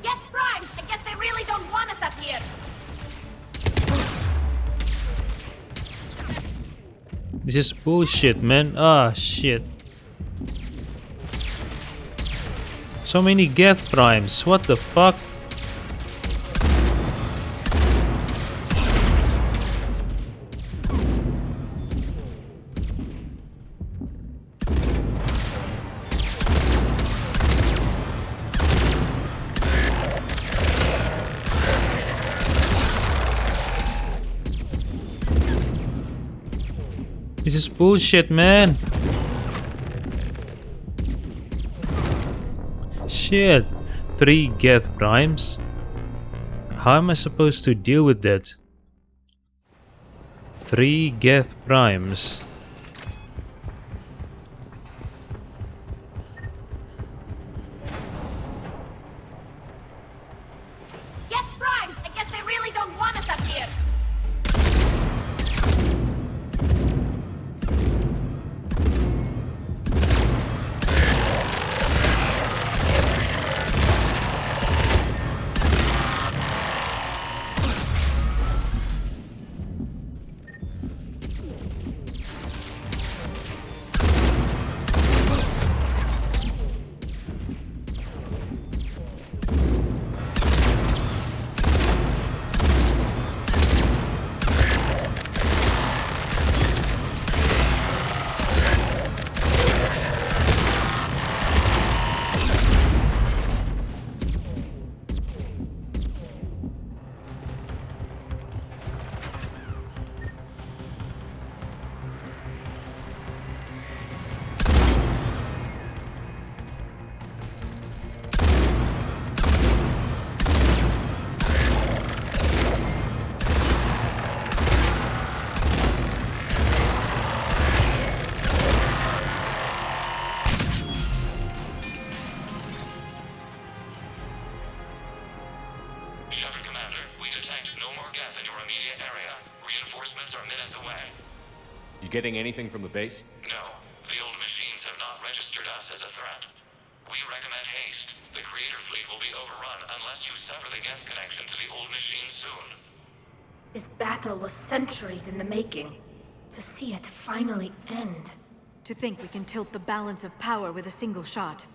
Get primed! I guess they really don't want us up here! This is bullshit, man. Ah, shit. So many Geth Primes. What the fuck? This is bullshit, man. Shit. 3 Geth Primes? How am I supposed to deal with that? 3 Geth Primes. Get primed! I guess they really don't want us up here! Shutter Commander, we detect no more Geth in your immediate area. Reinforcements are minutes away. You getting anything from the base? No, the old machines have not registered us as a threat. We recommend haste. The Creator Fleet will be overrun unless you sever the Geth connection to the old machine soon. This battle was centuries in the making. To see it finally end. To think we can tilt the balance of power with a single shot.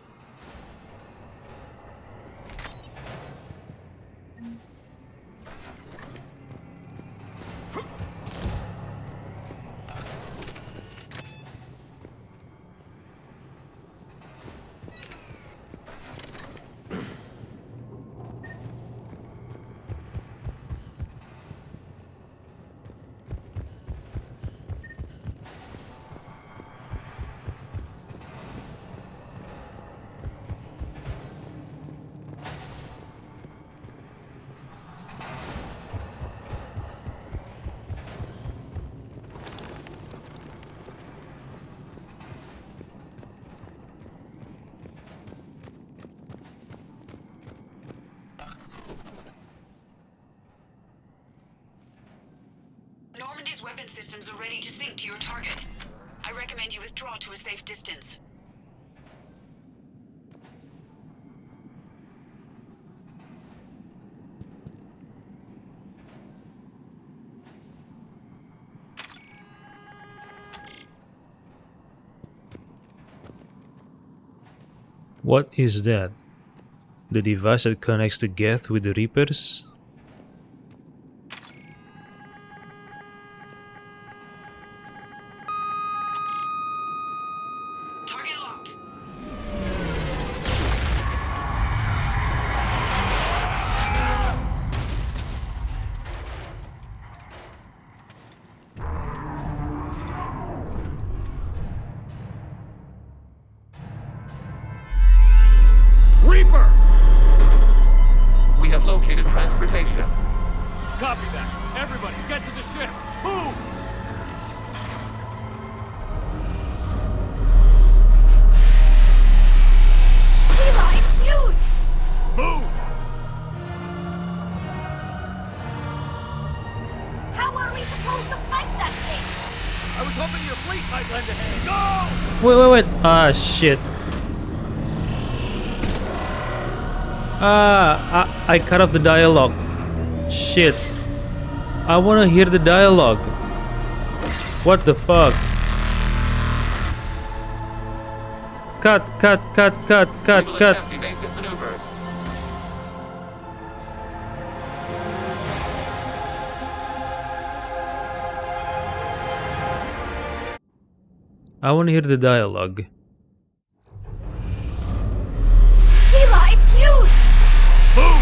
Normandy's weapon systems are ready to sink to your target. I recommend you withdraw to a safe distance. What is that? The device that connects the Geth with the Reapers? Target locked. Reaper! We have located transportation. Copy that. Everybody, get to the ship. Move! Eli, it's huge! Move! How are we supposed to fight that thing? I was hoping your fleet might lend a hand. Go! Wait. Ah, shit. I cut off the dialogue. Shit. I wanna hear the dialogue. What the fuck? Cut. We will attempt evasive maneuvers. I wanna hear the dialogue. Eli, it's huge! Move!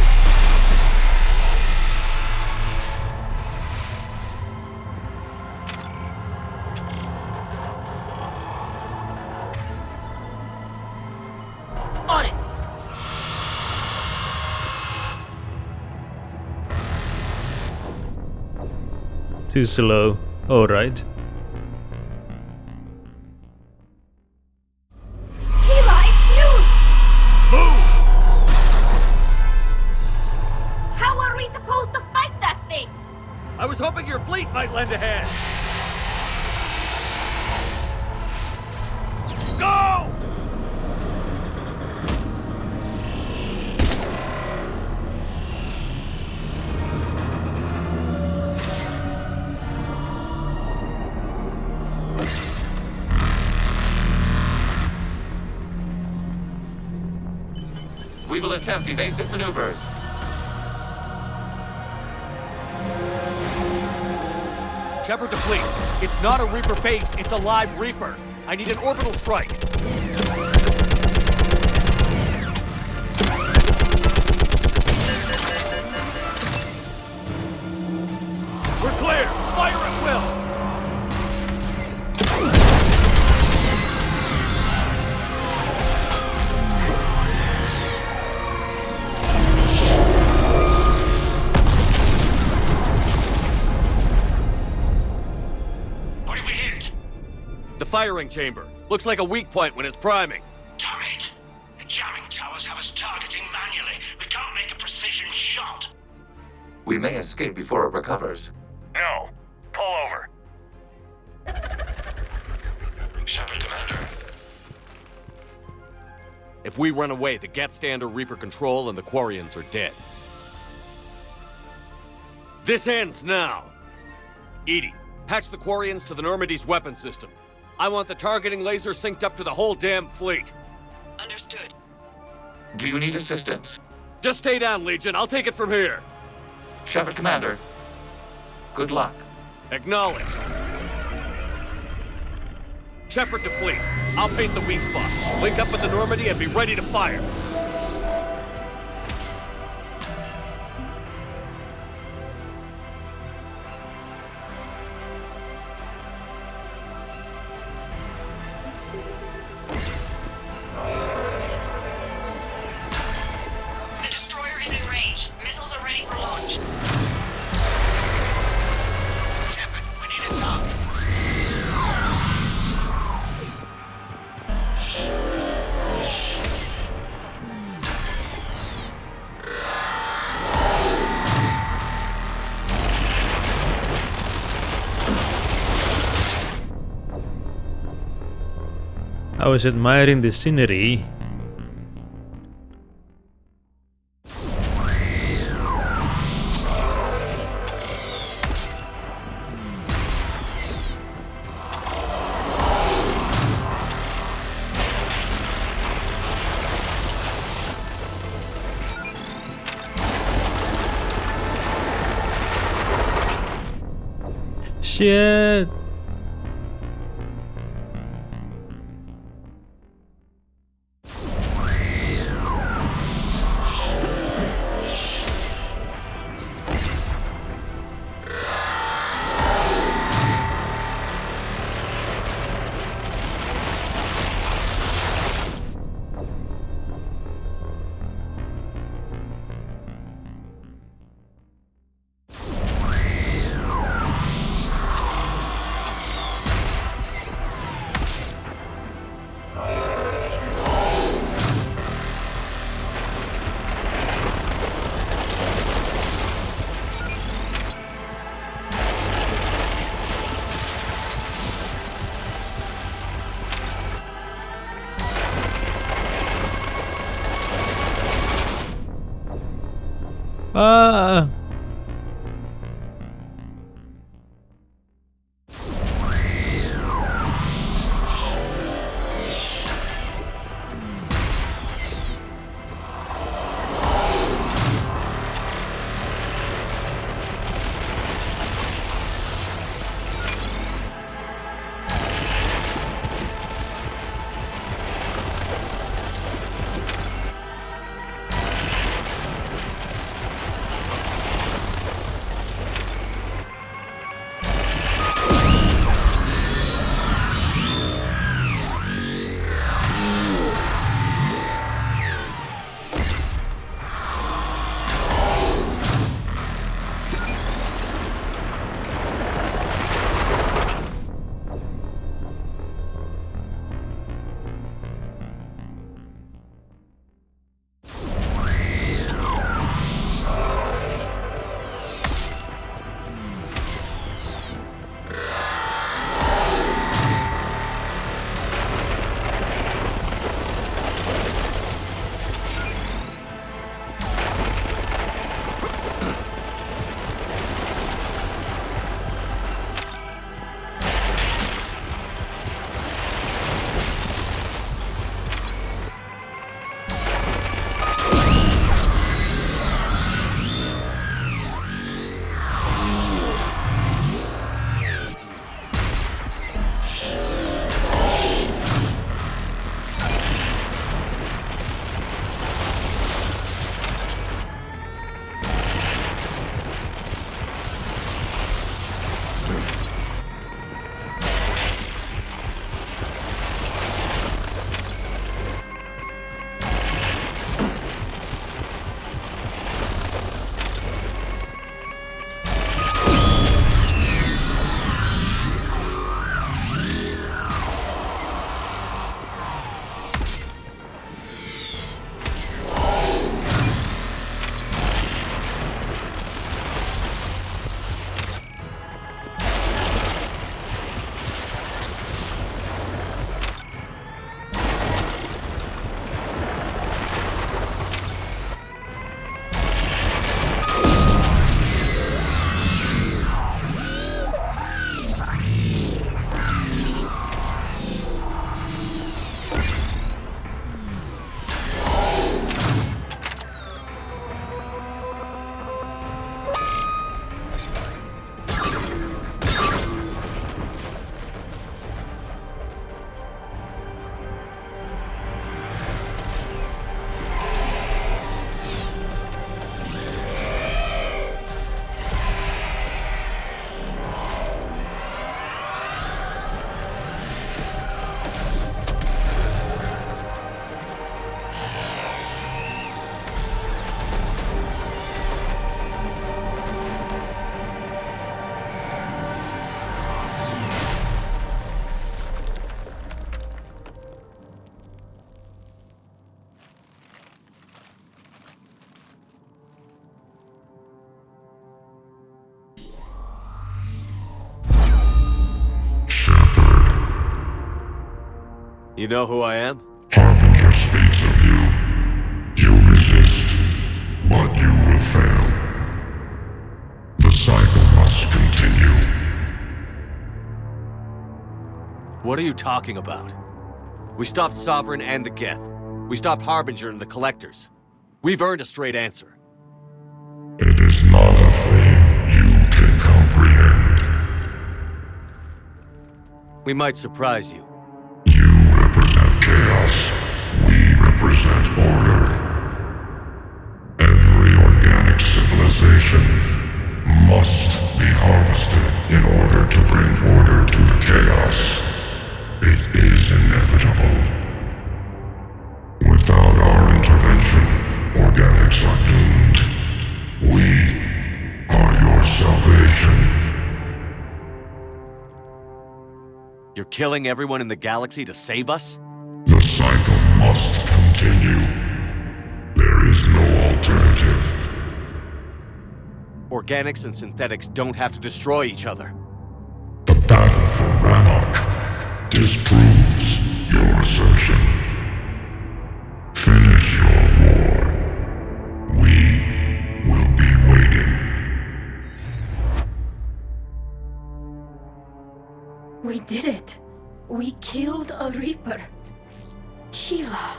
On it! Too slow. Alright. Eli, it's huge! Move! How are we supposed to fight that thing? I was hoping your fleet might lend a hand. Go! We will attempt evasive maneuvers. Shepard to fleet. It's not a Reaper base, it's a live Reaper. I need an orbital strike. We're clear! Fire at will! What did we hit? The firing chamber. Looks like a weak point when it's priming. Damn it! The jamming towers have us targeting manually. We can't make a precision shot. We may escape before it recovers. No. Pull over. Shepard, Commander. If we run away, the Geth stand under Reaper control and the Quarians are dead. This ends now! Edie, patch the Quarians to the Normandy's weapon system. I want the targeting laser synced up to the whole damn fleet. Understood. Do you need assistance? Just stay down, Legion. I'll take it from here. Shepard, Commander. Good luck. Acknowledged. Shepard to fleet. I'll paint the weak spot. Link up with the Normandy and be ready to fire. The destroyer is in range. Missiles are ready for launch. Shepard, we need a target. I was admiring the scenery. Shit. Ah! You know who I am? Harbinger speaks of you. You resist, but you will fail. The cycle must continue. What are you talking about? We stopped Sovereign and the Geth. We stopped Harbinger and the Collectors. We've earned a straight answer. It is not a thing you can comprehend. We might surprise you. You represent chaos. We represent order. Every organic civilization must be harvested in order to bring order to the chaos. It is inevitable. Without our intervention, organics are doomed. We are your salvation. You're killing everyone in the galaxy to save us? The cycle must continue. There is no alternative. Organics and synthetics don't have to destroy each other. The battle for Rannoch disproves your assertion. Finish your war. We will be did it. We killed a Reaper. Keela.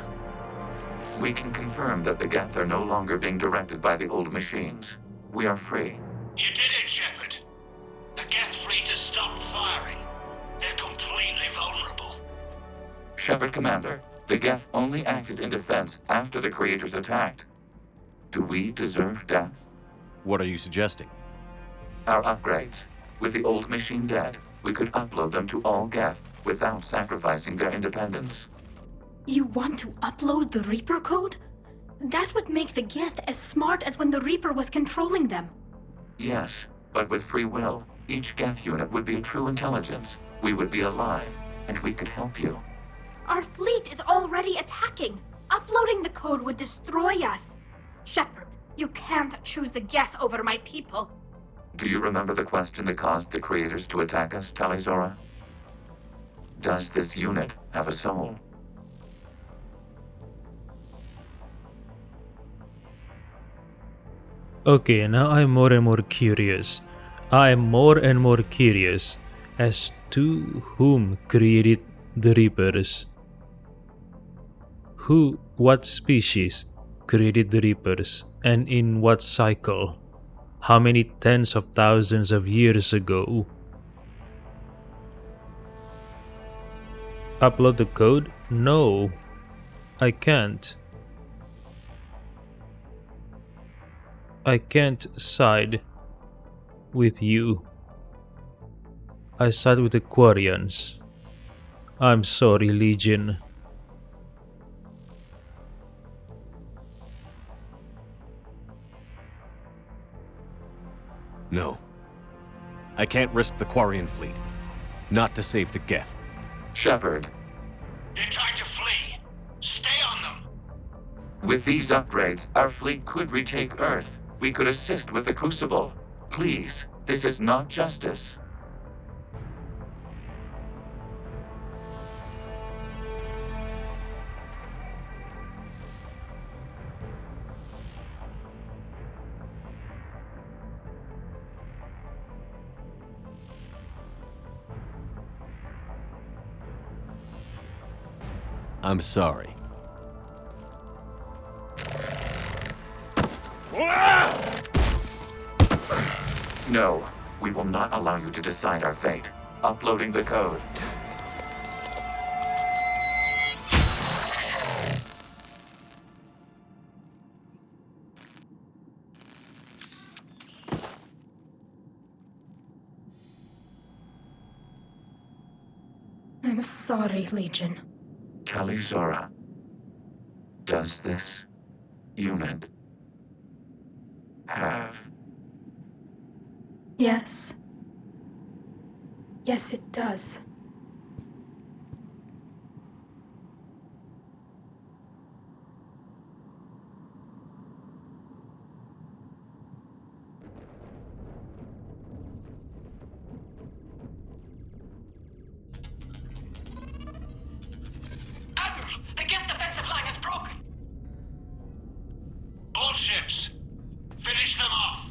We can confirm that the Geth are no longer being directed by the old machines. We are free. You did it, Shepard. The Geth fleet has stopped firing. They're completely vulnerable. Shepard Commander, the Geth only acted in defense after the creators attacked. Do we deserve death? What are you suggesting? Our upgrades. With the old machine dead, we could upload them to all Geth without sacrificing their independence. You want to upload the Reaper code? That would make the Geth as smart as when the Reaper was controlling them. Yes, but with free will, each Geth unit would be a true intelligence. We would be alive, and we could help you. Our fleet is already attacking. Uploading the code would destroy us. Shepard, you can't choose the Geth over my people. Do you remember the question that caused the creators to attack us, Talizora? Does this unit have a soul? Okay, now I'm more and more curious. I'm more and more curious as to whom created the Reapers. What species created the Reapers, and in what cycle? How many tens of thousands of years ago? Upload the code? No, I can't. I can't side with you. I side with the Quarians. I'm sorry, Legion. No. I can't risk the Quarian fleet. Not to save the Geth. Shepard. They're trying to flee. Stay on them. With these upgrades, our fleet could retake Earth. We could assist with the Crucible. Please, this is not justice. I'm sorry. No, we will not allow you to decide our fate. Uploading the code. I'm sorry, Legion. Talizora. Does this unit have... Yes. Yes, it does. Admiral, the Geth defensive line is broken. All ships, finish them off.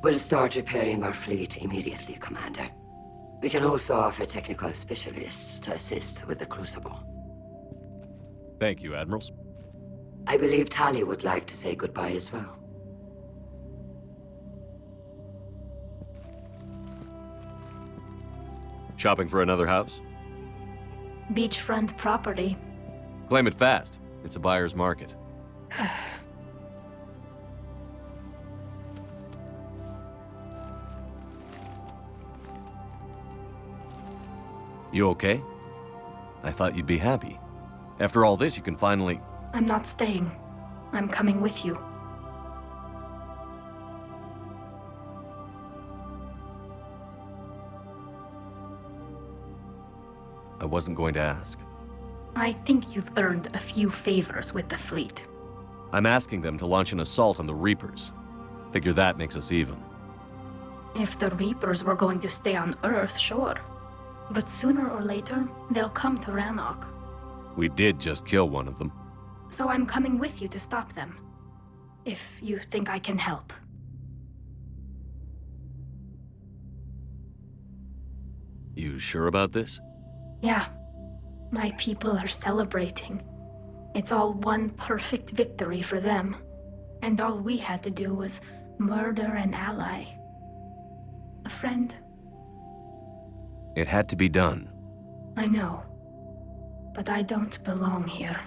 We'll start repairing our fleet immediately, Commander. We can also offer technical specialists to assist with the Crucible. Thank you, Admirals. I believe Tali would like to say goodbye as well. Shopping for another house? Beachfront property. Claim it fast. It's a buyer's market. You okay? I thought you'd be happy. After all this, you can finally... I'm not staying. I'm coming with you. I wasn't going to ask. I think you've earned a few favors with the fleet. I'm asking them to launch an assault on the Reapers. Figure that makes us even. If the Reapers were going to stay on Earth, sure. But sooner or later, they'll come to Rannoch. We did just kill one of them. So I'm coming with you to stop them. If you think I can help. You sure about this? Yeah. My people are celebrating. It's all one perfect victory for them. And all we had to do was murder an ally. A friend. It had to be done. I know. But I don't belong here.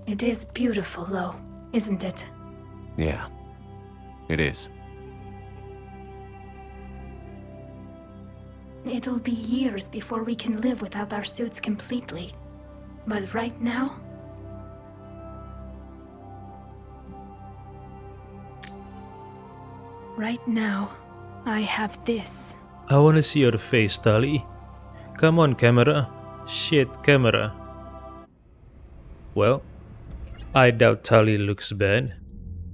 It is beautiful, though, isn't it? Yeah. It is. It'll be years before we can live without our suits completely. But right now... Right now, I have this. I wanna see your face, Tali. Come on, camera. Shit, camera. Well, I doubt Tali looks bad.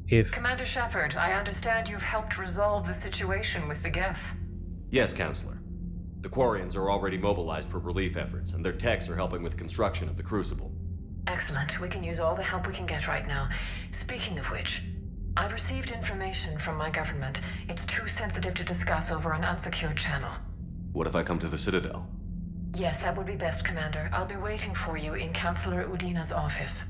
If... Commander Shepard, I understand you've helped resolve the situation with the Geth. Yes, Counselor. The Quarians are already mobilized for relief efforts, and their techs are helping with construction of the Crucible. Excellent. We can use all the help we can get right now. Speaking of which, I've received information from my government. It's too sensitive to discuss over an unsecured channel. What if I come to the Citadel? Yes, that would be best, Commander. I'll be waiting for you in Counselor Udina's office.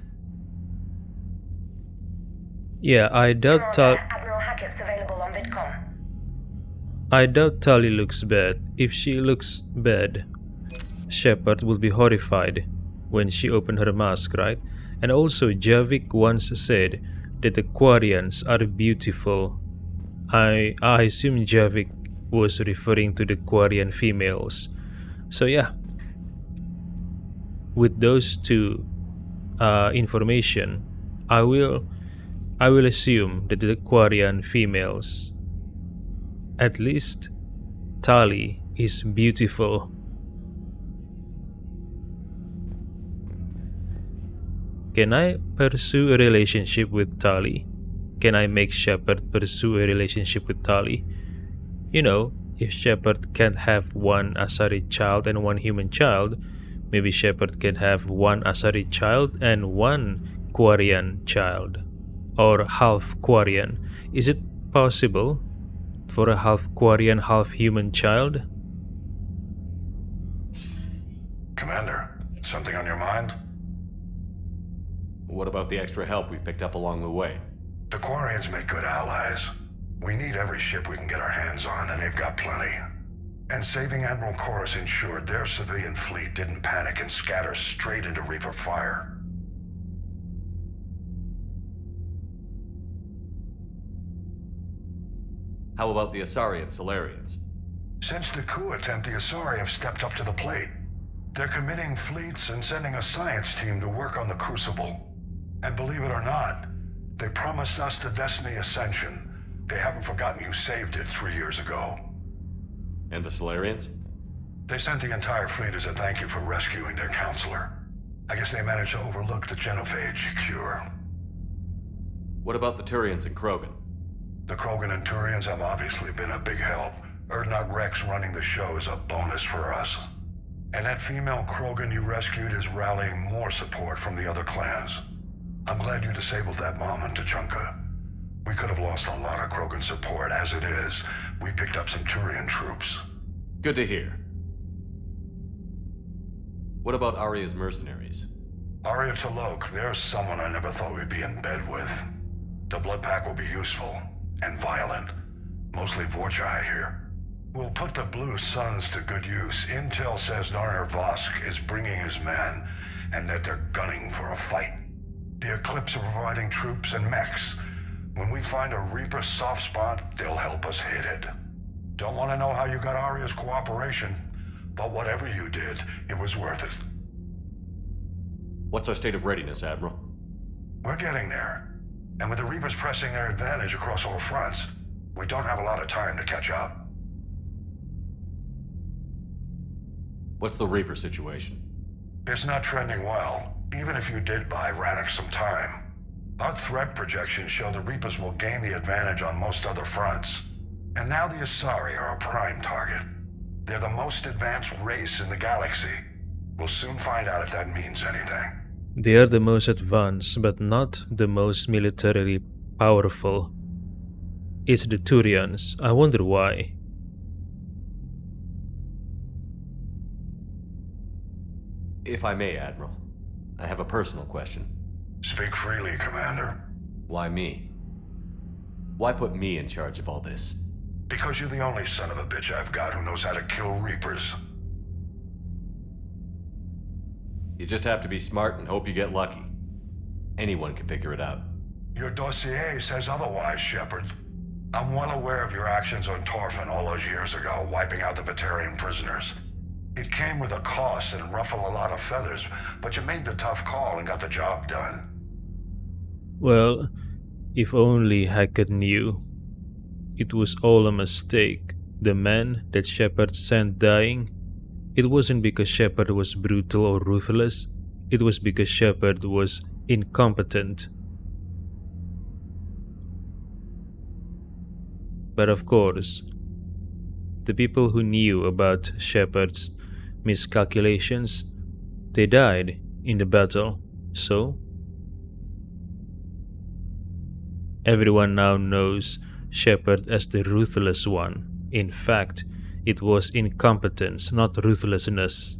Yeah, I doubt Admiral Hackett's available on VidCom. I doubt Tali looks bad. If she looks bad, Shepard will be horrified when she opened her mask, right? And also, Javik once said that the Quarians are beautiful. I assume Javik was referring to the Quarian females. So yeah, with those two information, I will assume that the Quarian females, at least Tali, is beautiful. Can I pursue a relationship with Tali? Can I make Shepard pursue a relationship with Tali? You know, if Shepard can't have one Asari child and one human child, maybe Shepard can have one Asari child and one Quarian child. Or half Quarian. Is it possible for a half Quarian, half human child? Commander, something on your mind? What about the extra help we've picked up along the way? The Quarians make good allies. We need every ship we can get our hands on, and they've got plenty. And saving Admiral Korus ensured their civilian fleet didn't panic and scatter straight into Reaper fire. How about the Asari and Solarians? Since the coup attempt, the Asari have stepped up to the plate. They're committing fleets and sending a science team to work on the Crucible. And believe it or not, they promised us the Destiny Ascension. They haven't forgotten you saved it 3 years ago. And the Solarians? They sent the entire fleet as a thank you for rescuing their counselor. I guess they managed to overlook the genophage cure. What about the Turians and Krogan? The Krogan and Turians have obviously been a big help. Urdnot Rex running the show is a bonus for us. And that female Krogan you rescued is rallying more support from the other clans. I'm glad you disabled that mom in Tuchanka. We could have lost a lot of Krogan support. As it is, we picked up some Turian troops. Good to hear. What about Arya's mercenaries? Arya T'Lok, there's someone I never thought we'd be in bed with. The Blood Pack will be useful. And violent. Mostly Vorjai here. We'll put the Blue Suns to good use. Intel says Narner Vosk is bringing his men, and that they're gunning for a fight. The Eclipse are providing troops and mechs. When we find a Reaper soft spot, they'll help us hit it. Don't want to know how you got Arya's cooperation, but whatever you did, it was worth it. What's our state of readiness, Admiral? We're getting there. And with the Reapers pressing their advantage across all fronts, we don't have a lot of time to catch up. What's the Reaper situation? It's not trending well, even if you did buy Radix some time. Our threat projections show the Reapers will gain the advantage on most other fronts. And now the Asari are a prime target. They're the most advanced race in the galaxy. We'll soon find out if that means anything. They are the most advanced, but not the most militarily powerful. It's the Turians. I wonder why. If I may, Admiral, I have a personal question. Speak freely, Commander. Why me? Why put me in charge of all this? Because you're the only son of a bitch I've got who knows how to kill Reapers. You just have to be smart and hope you get lucky. Anyone can figure it out. Your dossier says otherwise, Shepard. I'm well aware of your actions on Torfin all those years ago, wiping out the Batarian prisoners. It came with a cost and ruffled a lot of feathers, but you made the tough call and got the job done. Well, if only Hackett knew. It was all a mistake. The man that Shepard sent dying, it wasn't because Shepard was brutal or ruthless, it was because Shepard was incompetent. But of course, the people who knew about Shepard's miscalculations, they died in the battle, so everyone now knows Shepard as the ruthless one. In fact, it was incompetence, not ruthlessness.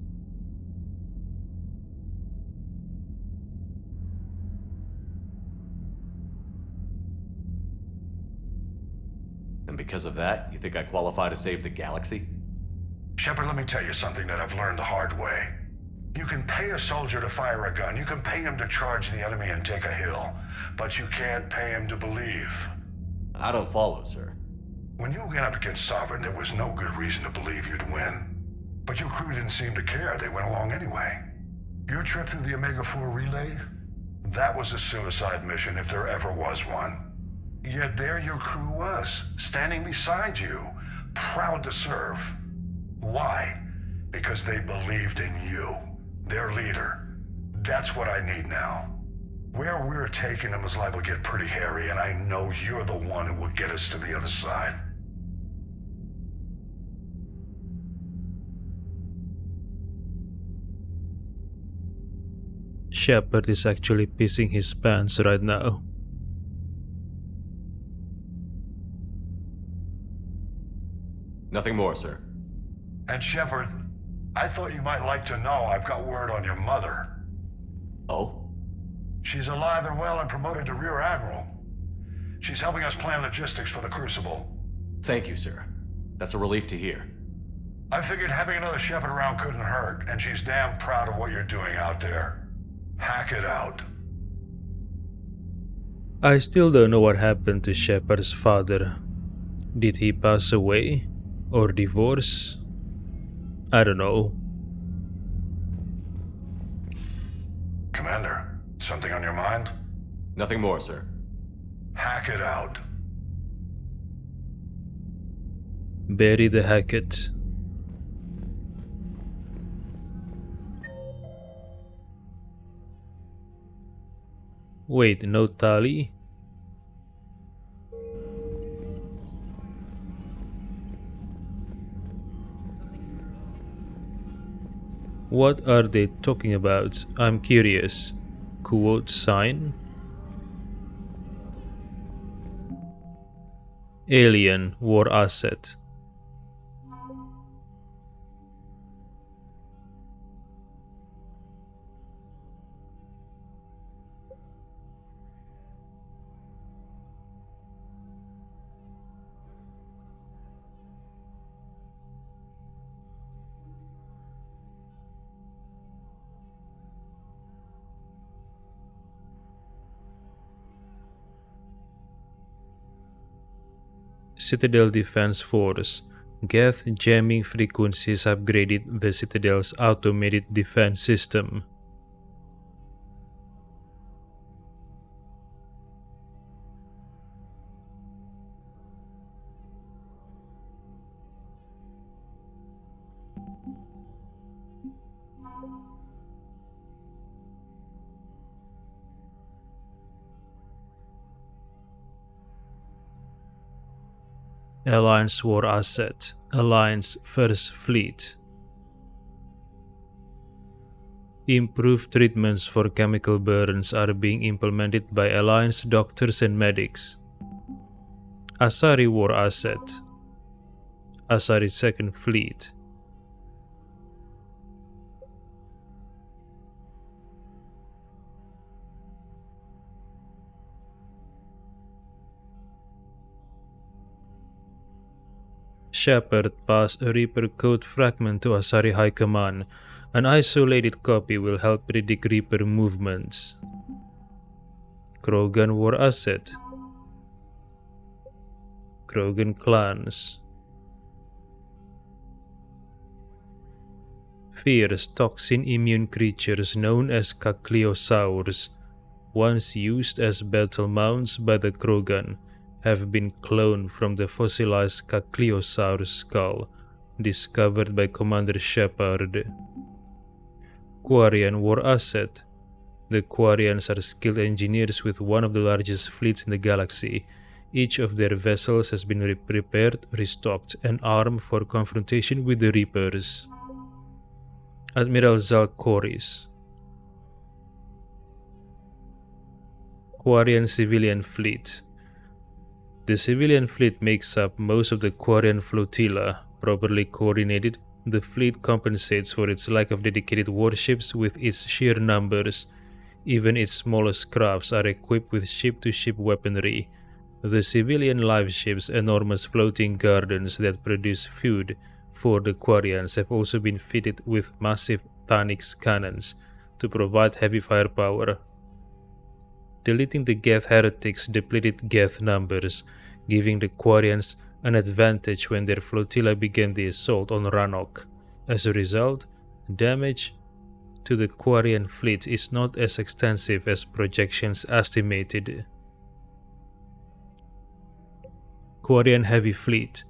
And because of that, you think I qualify to save the galaxy? Shepard, let me tell you something that I've learned the hard way. You can pay a soldier to fire a gun, you can pay him to charge the enemy and take a hill, but you can't pay him to believe. I don't follow, sir. When you went up against Sovereign, there was no good reason to believe you'd win. But your crew didn't seem to care, they went along anyway. Your trip through the Omega-4 relay? That was a suicide mission if there ever was one. Yet there your crew was, standing beside you, proud to serve. Why? Because they believed in you, their leader. That's what I need now. Where we're taking them is liable to get pretty hairy, and I know you're the one who will get us to the other side. Shepard is actually pissing his pants right now. Nothing more, sir. And Shepard, I thought you might like to know I've got word on your mother. Oh? She's alive and well and promoted to Rear Admiral. She's helping us plan logistics for the Crucible. Thank you, sir. That's a relief to hear. I figured having another Shepard around couldn't hurt, and she's damn proud of what you're doing out there. Hack it out. I still don't know what happened to Shepard's father. Did he pass away? Or divorce? I don't know. Commander, something on your mind? Nothing more, sir. Hack it out. Bury the Hackett. Wait, no Tali? What are they talking about? I'm curious. Quote sign? Alien war asset. Citadel Defense Force. Geth jamming frequencies upgraded the Citadel's automated defense system. Alliance War Asset. Alliance First Fleet. Improved treatments for chemical burns are being implemented by Alliance doctors and medics. Asari War Asset. Asari Second Fleet. Shepard passed a Reaper code fragment to Asari High Command. An isolated copy will help predict Reaper movements. Krogan War Asset. Krogan Clans. Fierce toxin-immune creatures known as Cakliosaurs, once used as battle mounts by the Krogan, have been cloned from the fossilized Cakliosaur skull discovered by Commander Shepard. Quarian War Asset. The Quarians are skilled engineers with one of the largest fleets in the galaxy. Each of their vessels has been repaired, restocked, and armed for confrontation with the Reapers. Admiral Zalkoris. Quarian Civilian Fleet. The civilian fleet makes up most of the Quarian flotilla. Properly coordinated, the fleet compensates for its lack of dedicated warships with its sheer numbers. Even its smallest crafts are equipped with ship-to-ship weaponry. The civilian live ships, enormous floating gardens that produce food for the Quarians, have also been fitted with massive Tanix cannons to provide heavy firepower. Deleting the Geth heretics depleted Geth numbers, giving the Quarians an advantage when their flotilla began the assault on Rannoch. As a result, damage to the Quarian fleet is not as extensive as projections estimated. Quarian Heavy Fleet.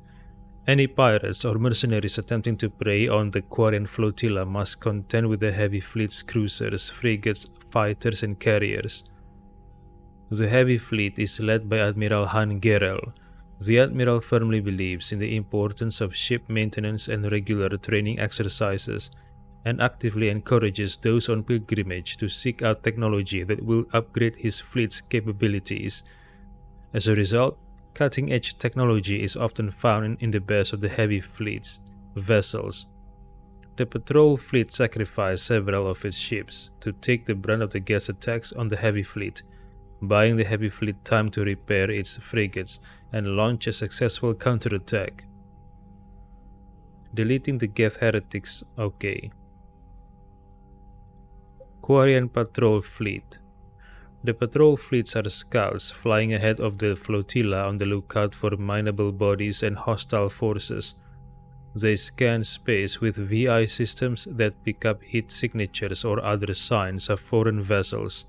Any pirates or mercenaries attempting to prey on the Quarian flotilla must contend with the Heavy Fleet's cruisers, frigates, fighters, and carriers. The Heavy Fleet is led by Admiral Han Gerel. The Admiral firmly believes in the importance of ship maintenance and regular training exercises, and actively encourages those on pilgrimage to seek out technology that will upgrade his fleet's capabilities. As a result, cutting-edge technology is often found in the best of the Heavy Fleet's vessels. The patrol fleet sacrificed several of its ships to take the brunt of the Geth attacks on the Heavy Fleet, buying the Heavy Fleet time to repair its frigates and launch a successful counterattack. Deleting the Geth heretics, okay. Quarian Patrol Fleet. The patrol fleets are scouts flying ahead of the flotilla on the lookout for mineable bodies and hostile forces. They scan space with VI systems that pick up heat signatures or other signs of foreign vessels.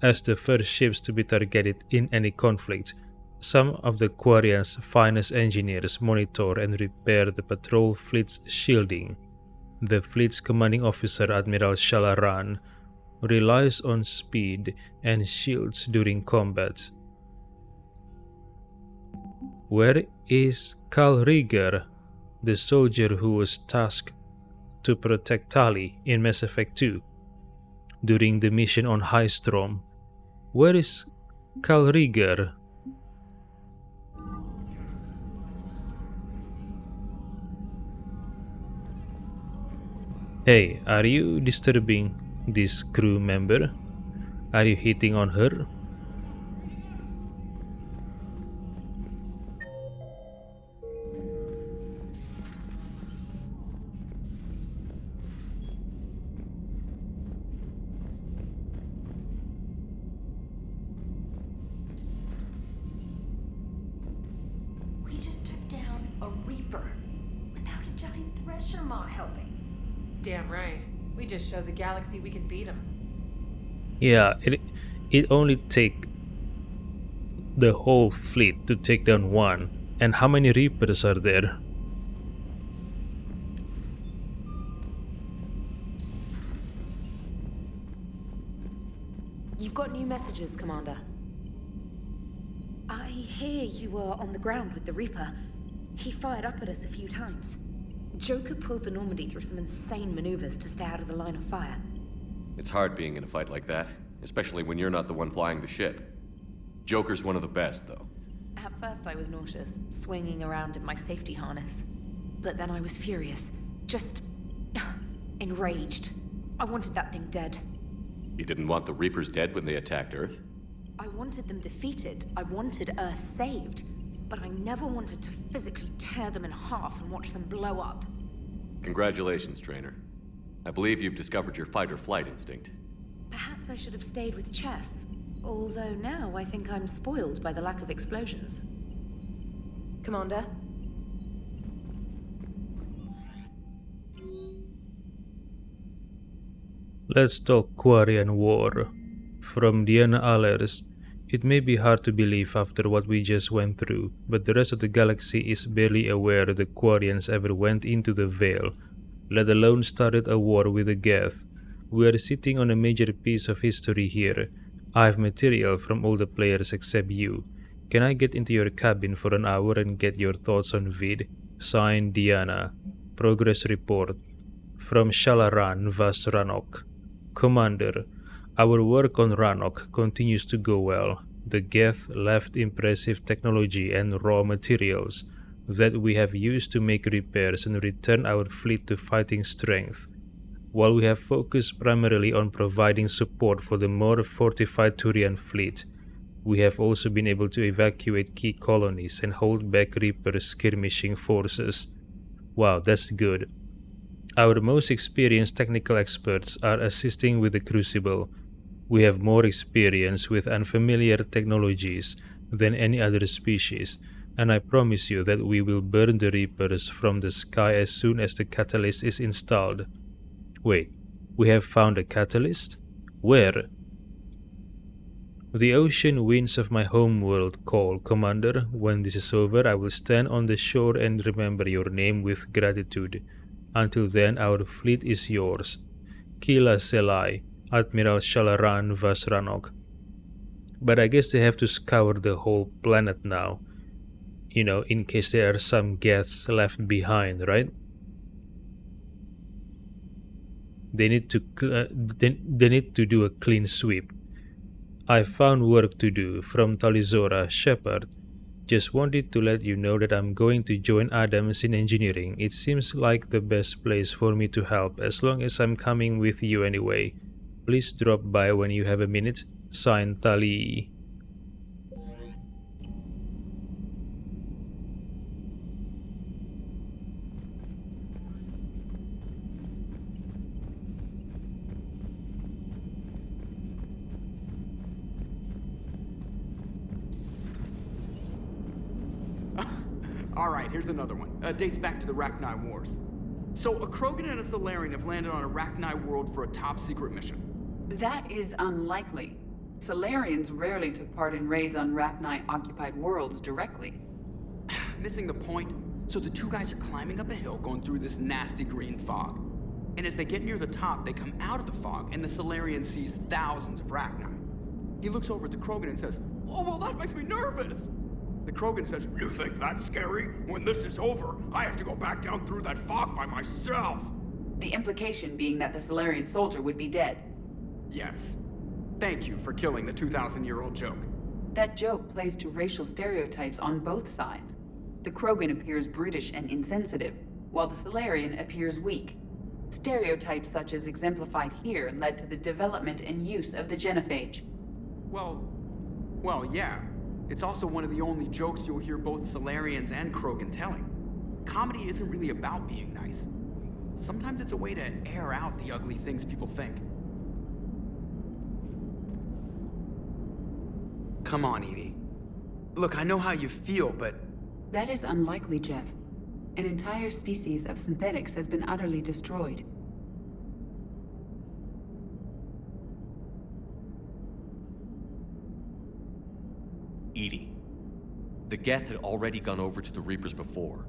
As the first ships to be targeted in any conflict, some of the Quarian's finest engineers monitor and repair the patrol fleet's shielding. The fleet's commanding officer, Admiral Shalaran, relies on speed and shields during combat. Where is Kal Rieger, the soldier who was tasked to protect Tali in Mass Effect 2 during the mission on High Strom? Where is Kal Rieger? Hey, are you disturbing this crew member? Are you hitting on her? pressure not helping. Damn right. We just showed the galaxy we can beat them. Yeah, it only take the whole fleet to take down one. And how many Reapers are there? You've got new messages, Commander. I hear you were on the ground with the Reaper. He fired up at us a few times. Joker pulled the Normandy through some insane maneuvers to stay out of the line of fire. It's hard being in a fight like that, especially when you're not the one flying the ship. Joker's one of the best, though. At first I was nauseous, swinging around in my safety harness. But then I was furious. Just... enraged. I wanted that thing dead. You didn't want the Reapers dead when they attacked Earth? I wanted them defeated. I wanted Earth saved. But I never wanted to physically tear them in half and watch them blow up. Congratulations, Trainer. I believe you've discovered your fight-or-flight instinct. Perhaps I should have stayed with chess. Although now I think I'm spoiled by the lack of explosions. Commander? Let's talk Quarian War. From Diana Allers. It may be hard to believe after what we just went through, but the rest of the galaxy is barely aware the Quarians ever went into the Veil, let alone started a war with the Geth. We are sitting on a major piece of history here. I have material from all the players except you. Can I get into your cabin for an hour and get your thoughts on Vid? Signed, Diana. Progress report. From Shalaran Vas Ranok. Commander, our work on Ranok continues to go well. The Geth left impressive technology and raw materials that we have used to make repairs and return our fleet to fighting strength. While we have focused primarily on providing support for the more fortified Turian fleet, we have also been able to evacuate key colonies and hold back Reaper skirmishing forces. Wow, that's good. Our most experienced technical experts are assisting with the Crucible. We have more experience with unfamiliar technologies than any other species, and I promise you that we will burn the Reapers from the sky as soon as the catalyst is installed. Wait, we have found a catalyst? Where? The ocean winds of my homeworld call, Commander. When this is over, I will stand on the shore and remember your name with gratitude. Until then, our fleet is yours. Kila Selai, Admiral Shalaran Vas Ranok. But I guess they have to scour the whole planet now. You know, in case there are some Geths left behind, right? They need to they need to do a clean sweep. I found work to do from Talizora Shepard. Just wanted to let you know that I'm going to join Adams in engineering. It seems like the best place for me to help, as long as I'm coming with you anyway. Please drop by when you have a minute. Signed, Tali. Alright, here's another one. Dates back to the Rachni Wars. So, a Krogan and a Solarian have landed on a Rachni world for a top-secret mission. That is unlikely. Solarians rarely took part in raids on Rachni-occupied worlds directly. Missing the point? So the two guys are climbing up a hill going through this nasty green fog. And as they get near the top, they come out of the fog, and the Solarian sees thousands of Rachni. He looks over at the Krogan and says, "Oh, well, that makes me nervous!" The Krogan says, "You think that's scary? When this is over, I have to go back down through that fog by myself." The implication being that the Solarian soldier would be dead. Yes. Thank you for killing the 2,000-year-old joke. That joke plays to racial stereotypes on both sides. The Krogan appears brutish and insensitive, while the Solarian appears weak. Stereotypes such as exemplified here led to the development and use of the genophage. Well, yeah. It's also one of the only jokes you'll hear both Solarians and Krogan telling. Comedy isn't really about being nice. Sometimes it's a way to air out the ugly things people think. Come on, Edie. Look, I know how you feel, but... That is unlikely, Jeff. An entire species of synthetics has been utterly destroyed. Edie. The Geth had already gone over to the Reapers before.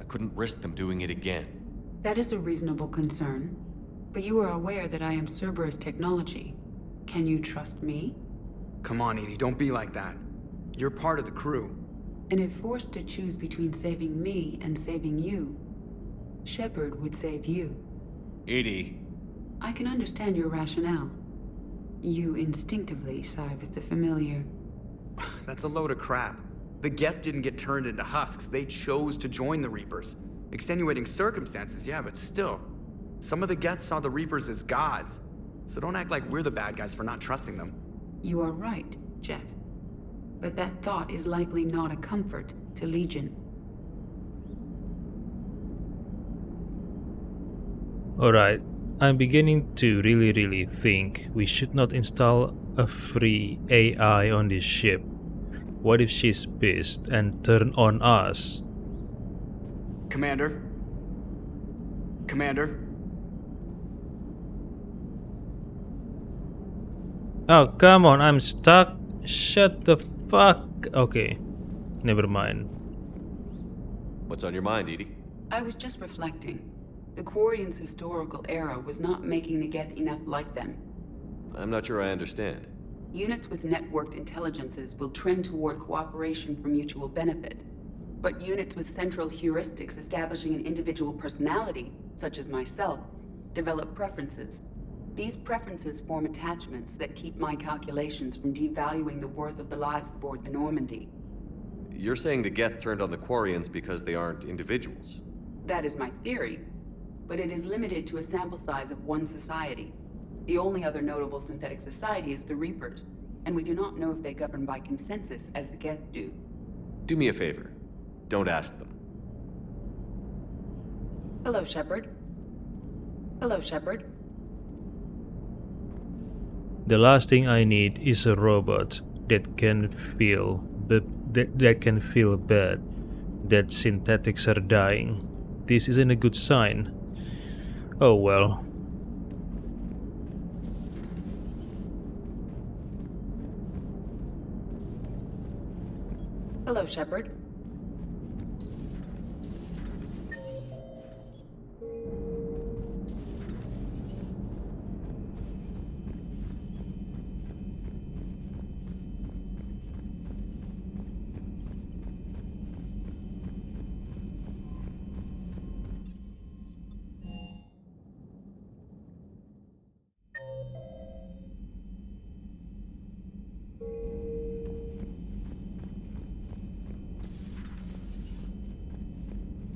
I couldn't risk them doing it again. That is a reasonable concern. But you are aware that I am Cerberus technology. Can you trust me? Come on, Edie, don't be like that. You're part of the crew. And if forced to choose between saving me and saving you, Shepard would save you. Edie. I can understand your rationale. You instinctively side with the familiar. That's a load of crap. The Geth didn't get turned into husks. They chose to join the Reapers. Extenuating circumstances, yeah, but still. Some of the Geth saw the Reapers as gods. So don't act like we're the bad guys for not trusting them. You are right, Jeff. But that thought is likely not a comfort to Legion. Alright, I'm beginning to really think we should not install a free AI on this ship. What if she's pissed and turn on us? Commander? Commander? Oh, come on, I'm stuck. Shut the fuck. Okay, never mind. What's on your mind, Edie? I was just reflecting. The Quarians' historical era was not making the Geth enough like them. I'm not sure I understand. Units with networked intelligences will trend toward cooperation for mutual benefit. But units with central heuristics establishing an individual personality, such as myself, develop preferences. These preferences form attachments that keep my calculations from devaluing the worth of the lives aboard the Normandy. You're saying the Geth turned on the Quarians because they aren't individuals? That is my theory, but it is limited to a sample size of one society. The only other notable synthetic society is the Reapers, and we do not know if they govern by consensus as the Geth do. Do me a favor. Don't ask them. Hello, Shepard. Hello, Shepard. The last thing I need is a robot that can feel that can feel bad that synthetics are dying. This isn't a good sign. Oh well. Hello, Shepard.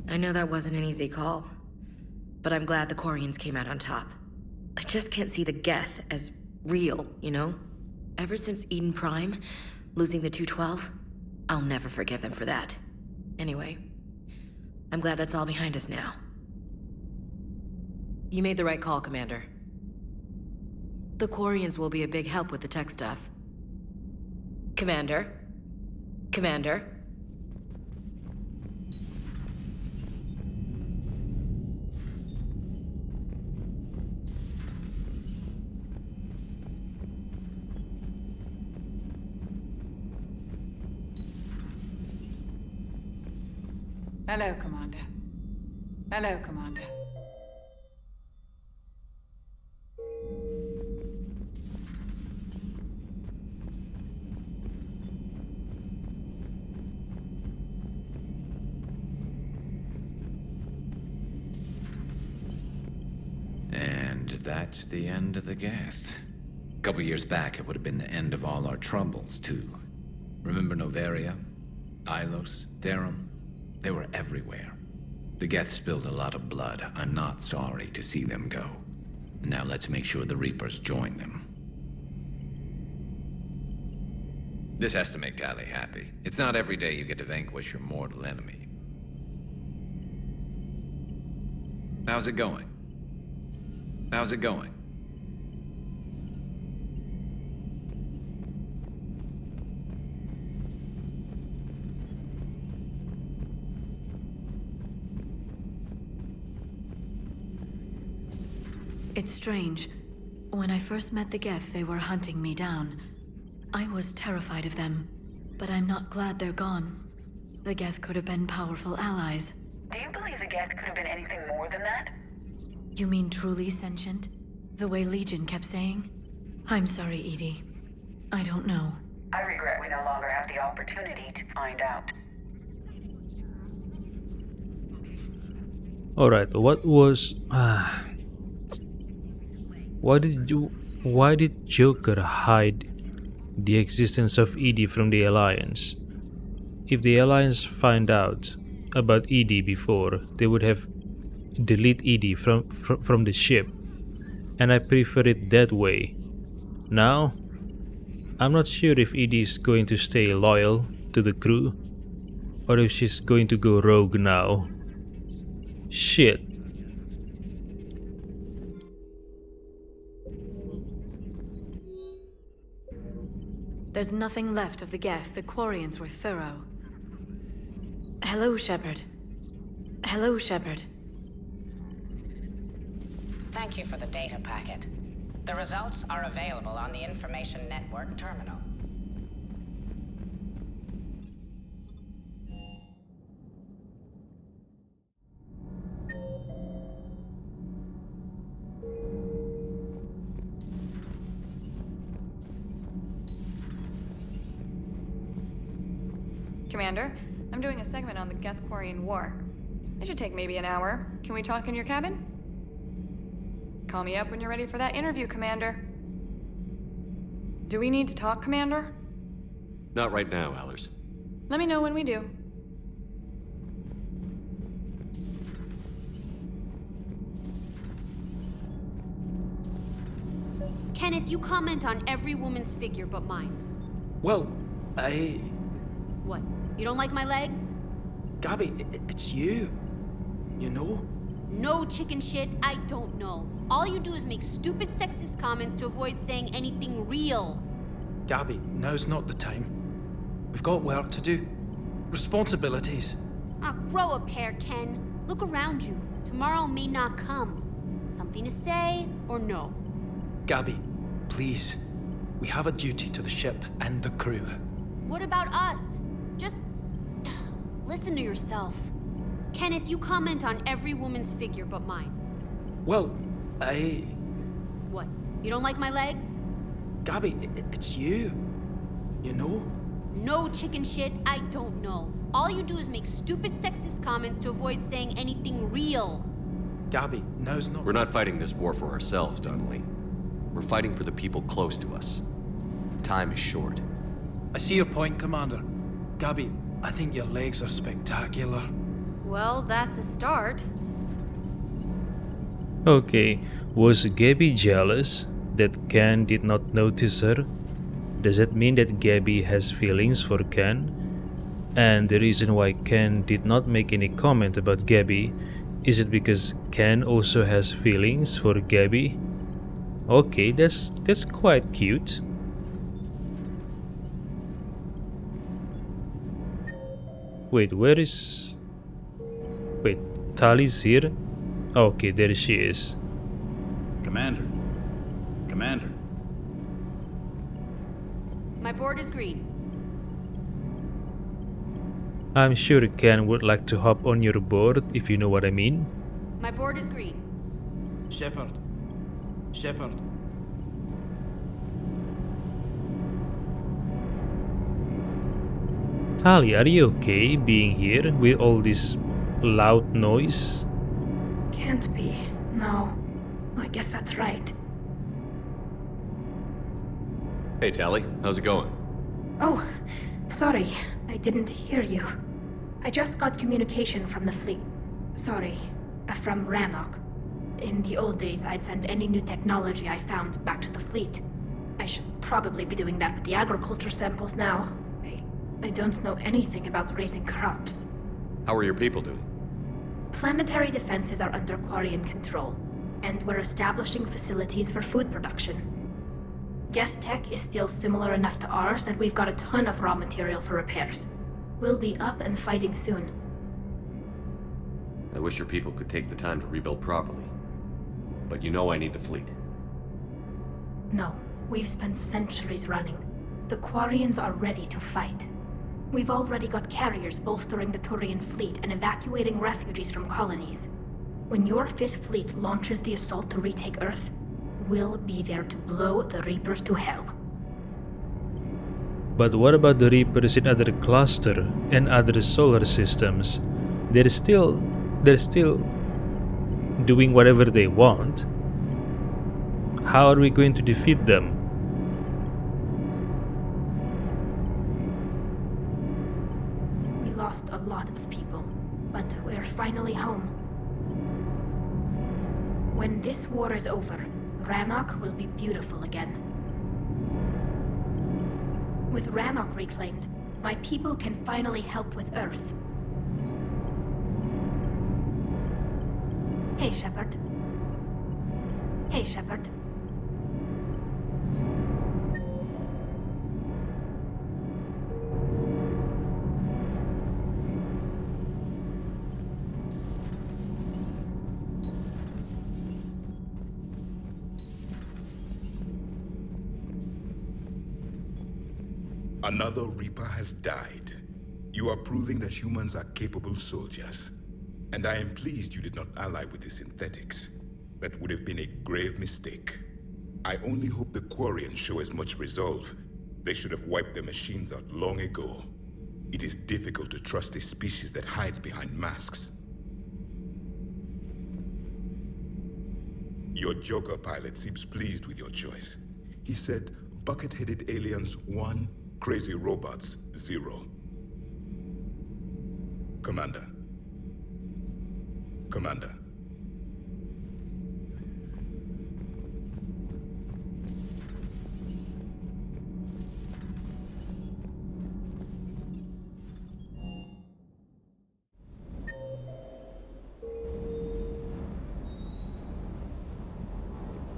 I know that wasn't an easy call, but I'm glad the Quarians came out on top. I just can't see the Geth as real, you know? Ever since Eden Prime, losing the 212, I'll never forgive them for that. Anyway, I'm glad that's all behind us now. You made the right call, Commander. The Quarians will be a big help with the tech stuff. Commander? Commander? Hello, Commander. Hello, Commander. And that's the end of the Geth. A couple years back, it would have been the end of all our troubles, too. Remember Novaria? Ilos? Therum? They were everywhere. The Geth spilled a lot of blood. I'm not sorry to see them go. Now let's make sure the Reapers join them. This has to make Tali happy. It's not every day you get to vanquish your mortal enemy. How's it going? How's it going? It's strange. When I first met the Geth, they were hunting me down. I was terrified of them, but I'm not glad they're gone. The Geth could have been powerful allies. Do you believe the Geth could have been anything more than that? You mean truly sentient? The way Legion kept saying? I'm sorry, Edie. I don't know. I regret we no longer have the opportunity to find out. Alright, what was... Why did Joker hide the existence of Edie from the Alliance? If the Alliance find out about Edie before, they would have deleted Edie from the ship. And I prefer it that way. Now, I'm not sure if Edie is going to stay loyal to the crew, or if she's going to go rogue now. Shit. There's nothing left of the Geth. The Quarians were thorough. Hello, Shepard. Hello, Shepard. Thank you for the data packet. The results are available on the Information Network terminal. Commander, I'm doing a segment on the Geth-Quarian War. It should take maybe an hour. Can we talk in your cabin? Call me up when you're ready for that interview, Commander. Do we need to talk, Commander? Not right now, Allers. Let me know when we do. Kenneth, you comment on every woman's figure but mine. Well, I... What? You don't like my legs? Gabby, it's you. You know? No chicken shit, I don't know. All you do is make stupid sexist comments to avoid saying anything real. Gabby, now's not the time. We've got work to do. Responsibilities. Ah, grow a pair, Ken. Look around you. Tomorrow may not come. Something to say or no? Gabby, please. We have a duty to the ship and the crew. What about us? Just listen to yourself. Kenneth, you comment on every woman's figure but mine. Well, I... What? You don't like my legs? Gabby, it's you. You know? No chicken shit, I don't know. All you do is make stupid sexist comments to avoid saying anything real. Gabby, now's not... We're not fighting this war for ourselves, Donnelly. We're fighting for the people close to us. Time is short. I see your point, Commander. Gabby, I think your legs are spectacular. Well, that's a start. Okay, was Gabby jealous that Ken did not notice her? Does that mean that Gabby has feelings for Ken? And the reason why Ken did not make any comment about Gabby, is it because Ken also has feelings for Gabby? Okay, that's quite cute. Wait, where is... Wait, Tali's here? Okay, there she is. Commander. Commander. My board is green. I'm sure Ken would like to hop on your board, if you know what I mean. My board is green. Shepard. Shepard. Tali, are you okay being here with all this loud noise? Can't be. No. I guess that's right. Hey, Tali. How's it going? Oh, sorry. I didn't hear you. I just got communication from the fleet. Sorry. From Rannoch. In the old days, I'd send any new technology I found back to the fleet. I should probably be doing that with the agriculture samples now. I don't know anything about raising crops. How are your people doing? Planetary defenses are under Quarian control, and we're establishing facilities for food production. Geth tech is still similar enough to ours that we've got a ton of raw material for repairs. We'll be up and fighting soon. I wish your people could take the time to rebuild properly. But you know I need the fleet. No, we've spent centuries running. The Quarians are ready to fight. We've already got carriers bolstering the Turian fleet and evacuating refugees from colonies. When your Fifth Fleet launches the assault to retake Earth, we'll be there to blow the Reapers to hell. But what about the Reapers in other cluster and other solar systems? They're still doing whatever they want. How are we going to defeat them? We lost a lot of people, but we're finally home. When this war is over, Rannoch will be beautiful again. With Rannoch reclaimed, my people can finally help with Earth. Hey, Shepard. Hey, Shepard. Another Reaper has died. You are proving that humans are capable soldiers. And I am pleased you did not ally with the synthetics. That would have been a grave mistake. I only hope the Quarians show as much resolve. They should have wiped their machines out long ago. It is difficult to trust a species that hides behind masks. Your Joker pilot seems pleased with your choice. He said, bucket-headed aliens 1, crazy robots 0. Commander. Commander.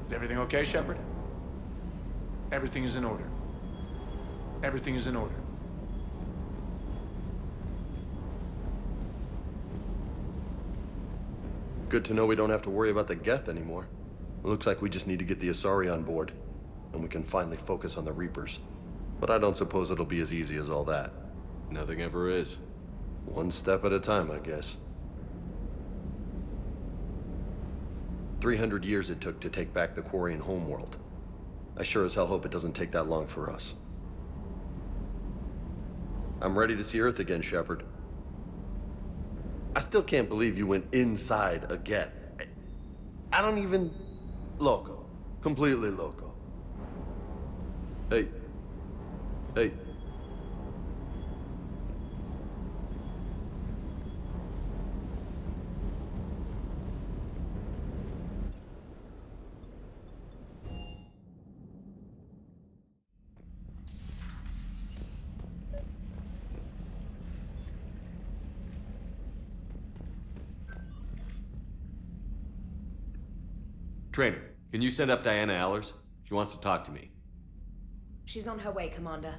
Is everything okay, Shepard? Everything is in order. Everything is in order. Good to know we don't have to worry about the Geth anymore. It looks like we just need to get the Asari on board, and we can finally focus on the Reapers. But I don't suppose it'll be as easy as all that. Nothing ever is. One step at a time, I guess. 300 years it took to take back the Quarian homeworld. I sure as hell hope it doesn't take that long for us. I'm ready to see Earth again, Shepard. I still can't believe you went inside a Geth. I don't even... Loco. Completely loco. Hey. Hey. Trainer, can you send up Diana Allers? She wants to talk to me. She's on her way, Commander.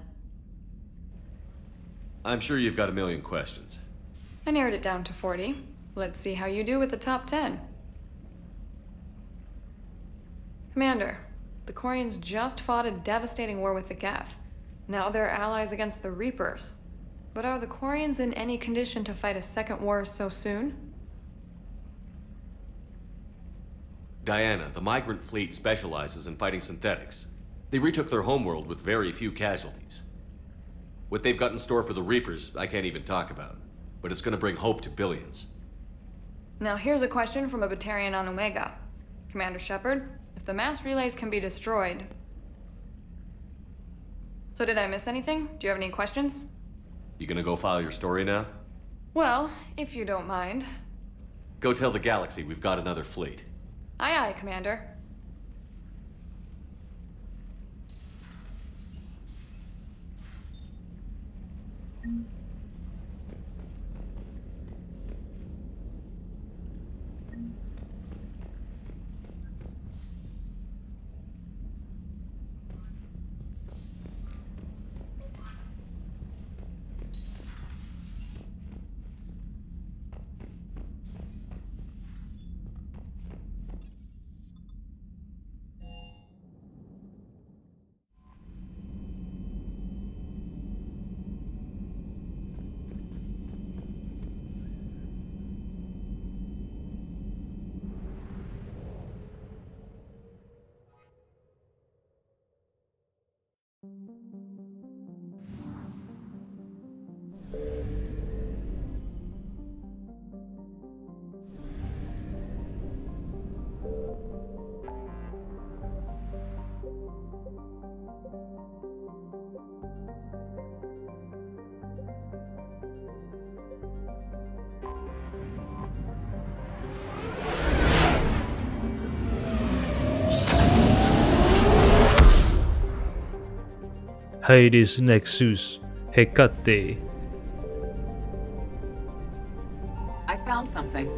I'm sure you've got a million questions. I narrowed it down to 40. Let's see how you do with the top 10. Commander, the Quarians just fought a devastating war with the Geth. Now they're allies against the Reapers. But are the Quarians in any condition to fight a second war so soon? Diana, the migrant fleet specializes in fighting synthetics. They retook their homeworld with very few casualties. What they've got in store for the Reapers, I can't even talk about. But it's gonna bring hope to billions. Now here's a question from a Batarian on Omega. Commander Shepard, if the mass relays can be destroyed... So did I miss anything? Do you have any questions? You gonna go file your story now? Well, if you don't mind. Go tell the galaxy we've got another fleet. Aye aye, Commander. Hades Nexus, Hecate. I found something.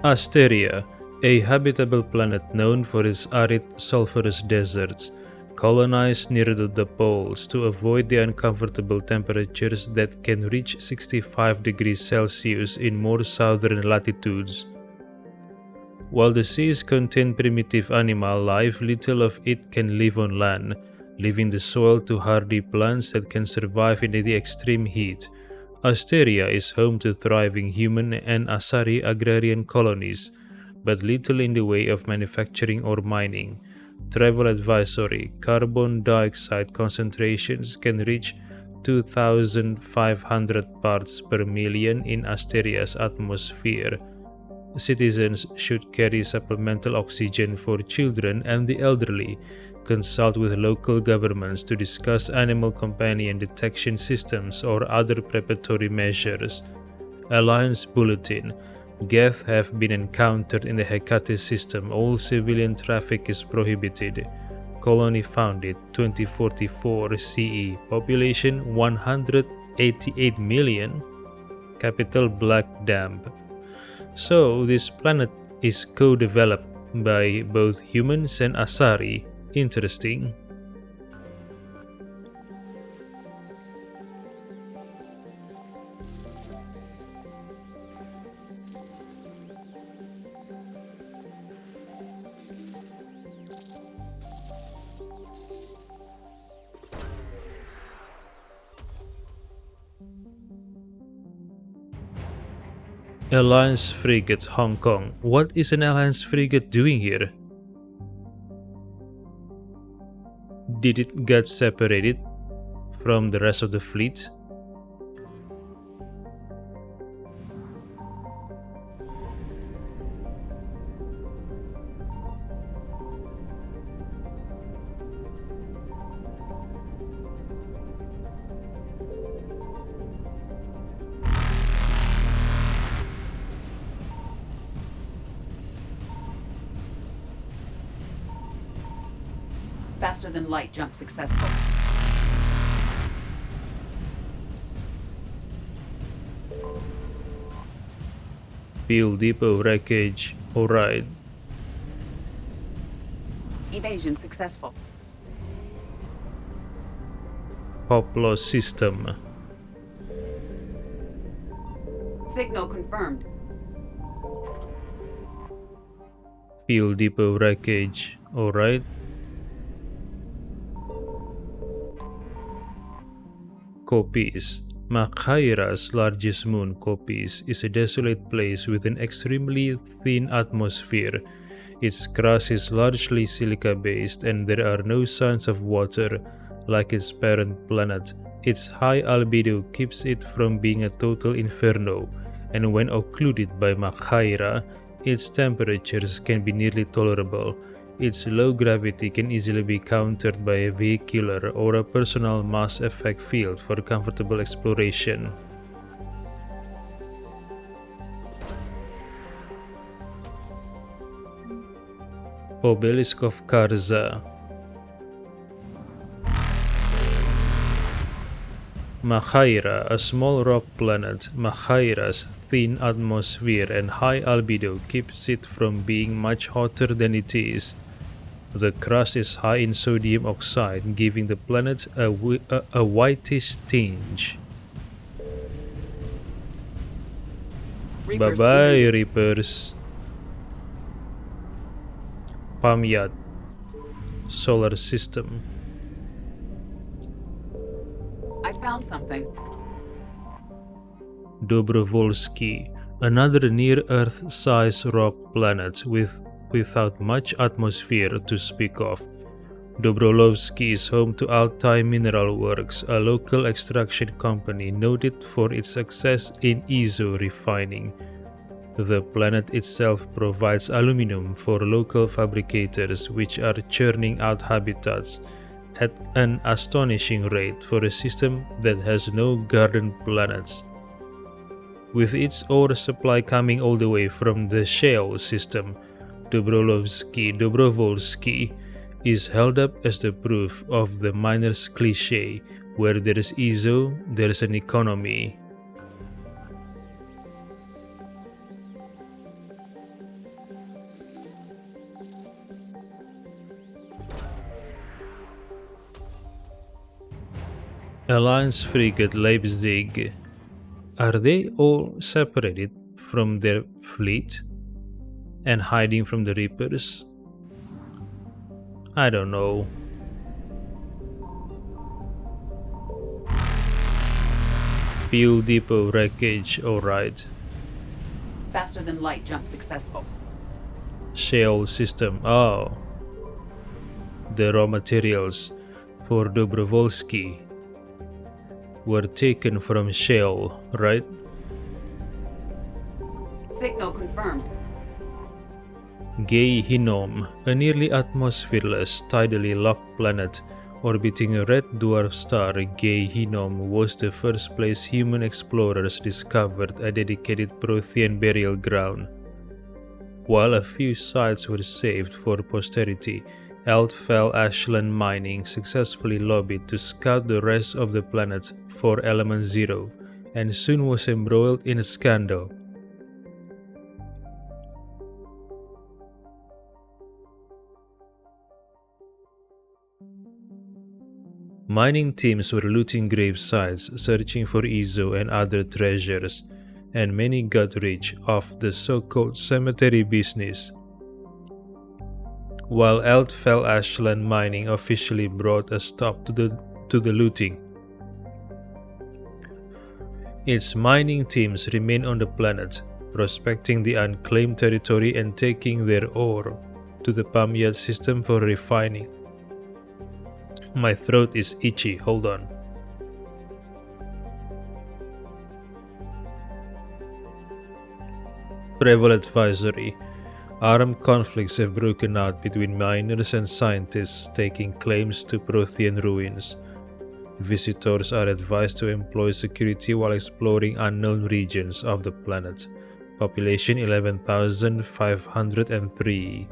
Asteria, a habitable planet known for its arid, sulfurous deserts, colonized near the poles to avoid the uncomfortable temperatures that can reach 65 degrees Celsius in more southern latitudes. While the seas contain primitive animal life, little of it can live on land, leaving the soil to hardy plants that can survive in the extreme heat. Asteria is home to thriving human and Asari agrarian colonies, but little in the way of manufacturing or mining. Travel advisory: carbon dioxide concentrations can reach 2,500 parts per million in Asteria's atmosphere. Citizens should carry supplemental oxygen for children and the elderly. Consult with local governments to discuss animal companion detection systems or other preparatory measures. Alliance Bulletin: Geth have been encountered in the Hecate system. All civilian traffic is prohibited. Colony founded 2044 CE. Population 188 million. Capital Black Damp. So this planet is co-developed by both humans and Asari. Interesting. Alliance Frigate Hong Kong. What is an Alliance Frigate doing here? Did it get separated from the rest of the fleet? Faster than light jump successful. Fuel depot wreckage. Alright. Evasion successful. Pop loss system. Signal confirmed. Fuel depot wreckage. Alright. Copies. Makhaira's largest moon, Copies, is a desolate place with an extremely thin atmosphere. Its crust is largely silica-based and there are no signs of water like its parent planet. Its high albedo keeps it from being a total inferno, and when occluded by Makhaira, its temperatures can be nearly tolerable. Its low gravity can easily be countered by a vehicular or a personal mass effect field for comfortable exploration. Obelisk of Karza. Makhaira, a small rock planet. Makhaira's thin atmosphere and high albedo keeps it from being much hotter than it is. The crust is high in sodium oxide, giving the planet a whitish tinge. Bye-bye, Reapers. Pamyat. Solar System. I found something. Dobrovolsky, another near-Earth-sized rock planet without much atmosphere to speak of. Dobrovolsky is home to Altai Mineral Works, a local extraction company noted for its success in ESO refining. The planet itself provides aluminum for local fabricators, which are churning out habitats at an astonishing rate for a system that has no garden planets. With its ore supply coming all the way from the shale system, Dobrovolsky is held up as the proof of the miner's cliché, where there is EZO, there is an economy. Alliance frigate Leipzig. Are they all separated from their fleet and hiding from the Reapers? I don't know. Fuel depot wreckage, alright. Faster than light jump successful. Shell system, oh. The raw materials for Dobrovolsky were taken from Shell, right? Signal confirmed. Gay Hinom, a nearly atmosphereless, tidally locked planet orbiting a red dwarf star. Gay Hinom was the first place human explorers discovered a dedicated Prothean burial ground. While a few sites were saved for posterity, Eldfell Ashland Mining successfully lobbied to scout the rest of the planet for Element Zero, and soon was embroiled in a scandal. Mining teams were looting grave sites, searching for EZO and other treasures, and many got rich off the so-called cemetery business. While Eldfell Ashland Mining officially brought a stop to the looting, its mining teams remain on the planet, prospecting the unclaimed territory and taking their ore to the Pamyat system for refining. My throat is itchy, hold on. Travel advisory. Armed conflicts have broken out between miners and scientists taking claims to Prothean ruins. Visitors are advised to employ security while exploring unknown regions of the planet. Population 11,503.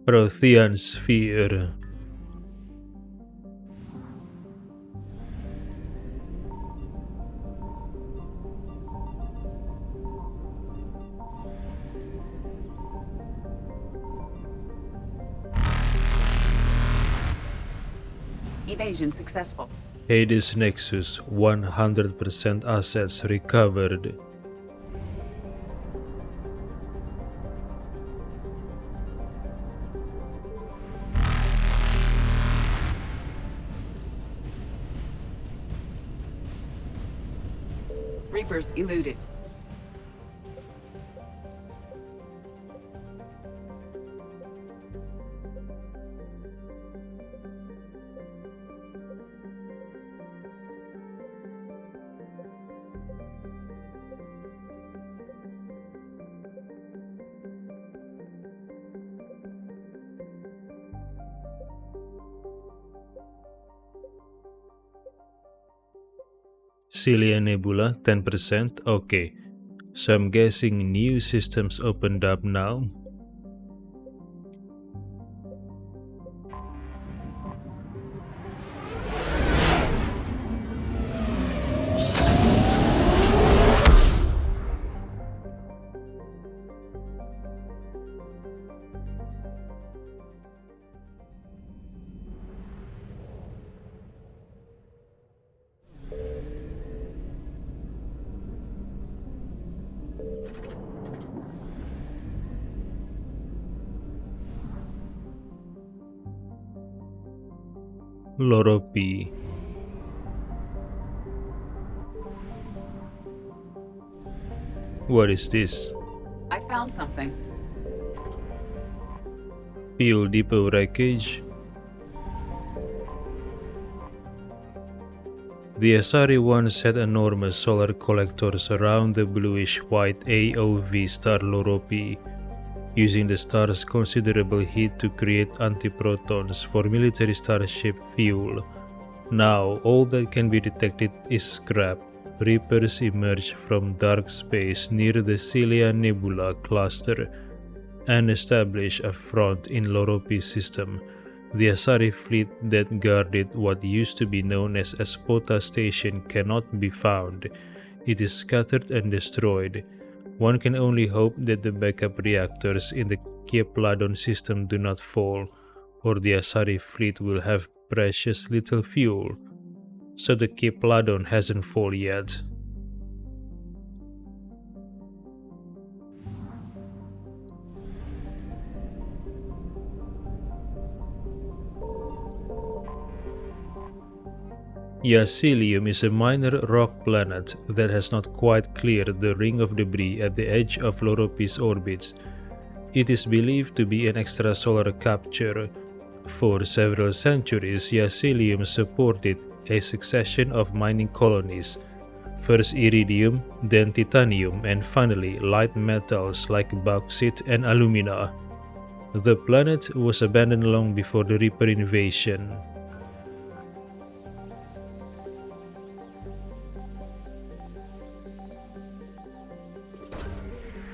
Prothean Sphere. Evasion successful. Hades Nexus, 100% assets recovered. Reapers eluded. Celia Nebula, 10%? Okay. So I'm guessing new systems opened up now. Loropi. What is this? I found something. Fuel depot wreckage. The Asari once had enormous solar collectors around the bluish-white AOV star Loropi. using the star's considerable heat to create antiprotons for military starship fuel. Now, all that can be detected is scrap. Reapers emerge from dark space near the Celia Nebula cluster and establish a front in Loropi's system. The Asari fleet that guarded what used to be known as Espota Station cannot be found. It is scattered and destroyed. One can only hope that the backup reactors in the Kepladon system do not fall, or the Asari fleet will have precious little fuel. So the Kepladon hasn't fallen yet. Yacilium is a minor rock planet that has not quite cleared the ring of debris at the edge of Loropi's orbits. It is believed to be an extrasolar capture. For several centuries, Yacilium supported a succession of mining colonies, first iridium, then titanium, and finally light metals like bauxite and alumina. The planet was abandoned long before the Reaper invasion.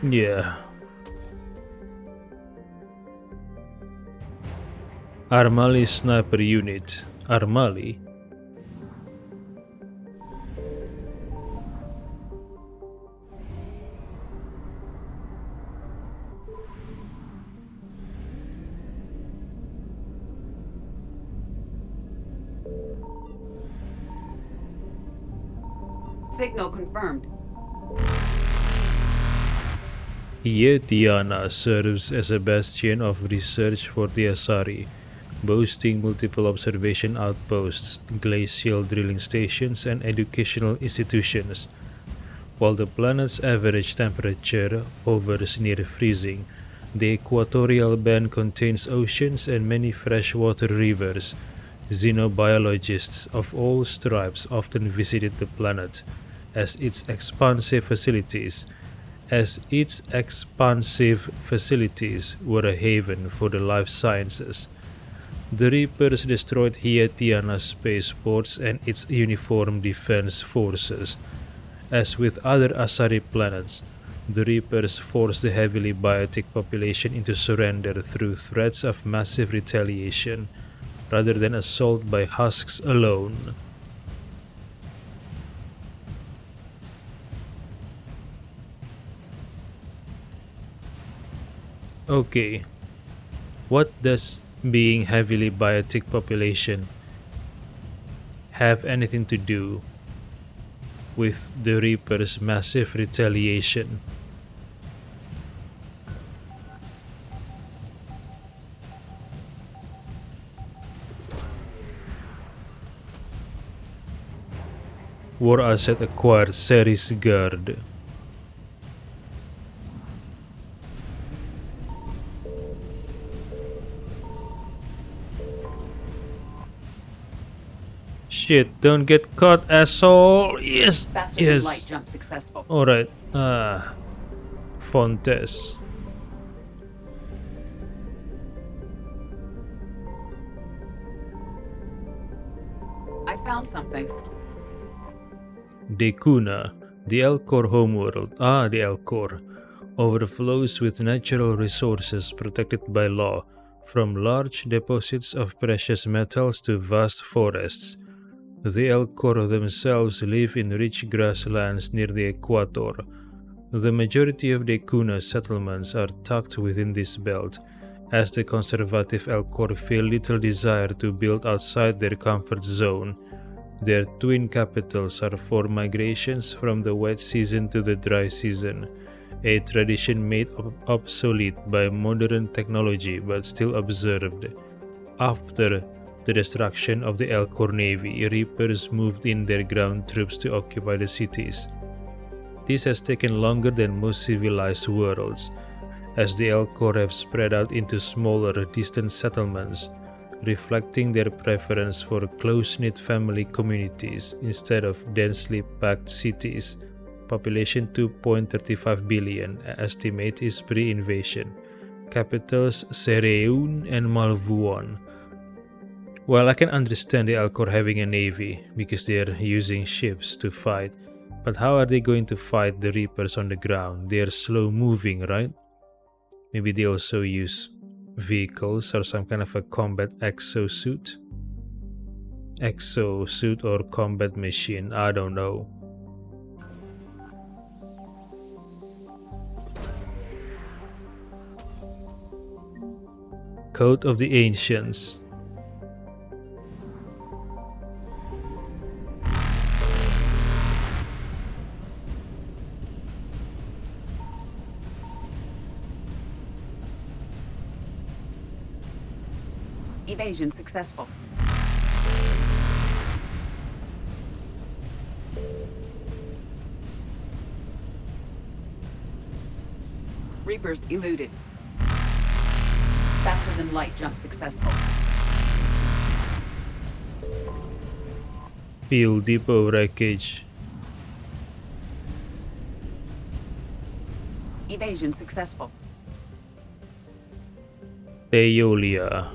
Yeah. Armali Sniper Unit. Armali? Signal confirmed. Yetiana serves as a bastion of research for the Asari, boasting multiple observation outposts, glacial drilling stations, and educational institutions. While the planet's average temperature hovers near freezing, the equatorial band contains oceans and many freshwater rivers. Xenobiologists of all stripes often visited the planet, as its expansive facilities were a haven for the life sciences. The Reapers destroyed Hietiana's spaceports and its uniformed defense forces. As with other Asari planets, the Reapers forced the heavily biotic population into surrender through threats of massive retaliation, rather than assault by husks alone. Okay, what does being heavily biotic population have anything to do with the Reaper's massive retaliation? War asset acquired Ceres Guard. Shit, don't get caught, asshole! Yes! Faster yes! than light jump successful. Alright, Fontes. I found something. Decuna, the Elcor homeworld, the Elcor, overflows with natural resources protected by law, from large deposits of precious metals to vast forests. The Elcor themselves live in rich grasslands near the equator. The majority of Decuna's settlements are tucked within this belt, as the conservative Elcor feel little desire to build outside their comfort zone. Their twin capitals are for migrations from the wet season to the dry season, a tradition made obsolete by modern technology but still observed. After the destruction of the Elcor navy, Reapers moved in their ground troops to occupy the cities. This has taken longer than most civilized worlds, as the Elcor have spread out into smaller, distant settlements, reflecting their preference for close-knit family communities instead of densely packed cities. Population 2.35 billion, estimate is pre-invasion. capitals Sereun and Malvuon. Well, I can understand the Alcor having a navy because they're using ships to fight, but how are they going to fight the Reapers on the ground? They're slow moving, right? Maybe they also use vehicles or some kind of a combat exosuit? Exosuit or combat machine, I don't know. Code of the Ancients. Evasion successful. Reapers eluded. Faster than light jump successful. Fuel depot wreckage. Evasion successful. Theolia.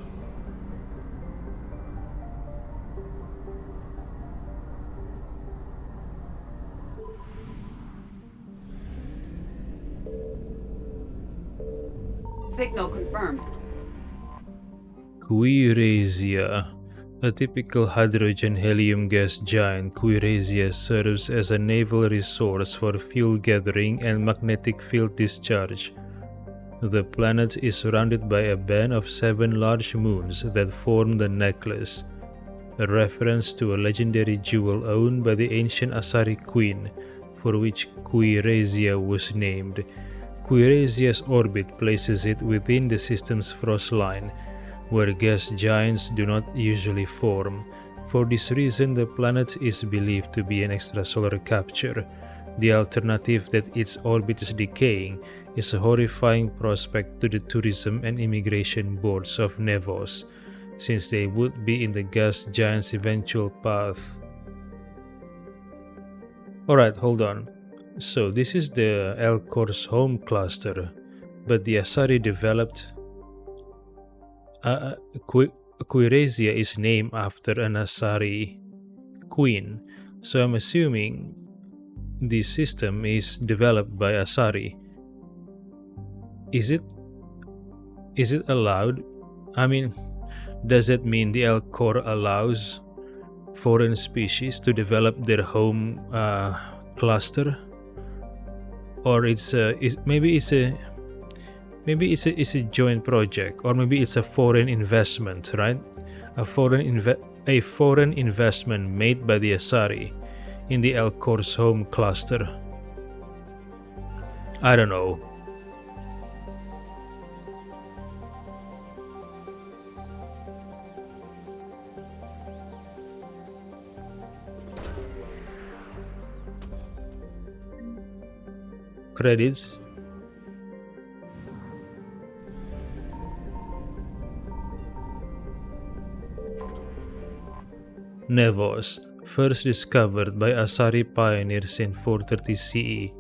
Signal confirmed. Quirasia. A typical hydrogen-helium gas giant, Quirasia serves as a naval resource for fuel gathering and magnetic field discharge. The planet is surrounded by a band of 7 large moons that form the necklace, a reference to a legendary jewel owned by the ancient Asari queen, for which Quirasia was named. Quirasia's orbit places it within the system's frost line, where gas giants do not usually form. For this reason, the planet is believed to be an extrasolar capture. The alternative that its orbit is decaying is a horrifying prospect to the tourism and immigration boards of Nevos, since they would be in the gas giant's eventual path. Alright, hold on. So this is the Elcor's home cluster, but the Asari developed... Quirasia is named after an Asari queen, so I'm assuming this system is developed by Asari. Is it allowed? I mean, does it mean the Elcor allows foreign species to develop their home cluster? Or maybe it's a joint project, or maybe it's a foreign investment, right? A foreign investment made by the Asari in the Elcor's home cluster. I don't know. Credits. Nevos, first discovered by Asari pioneers in 430 CE.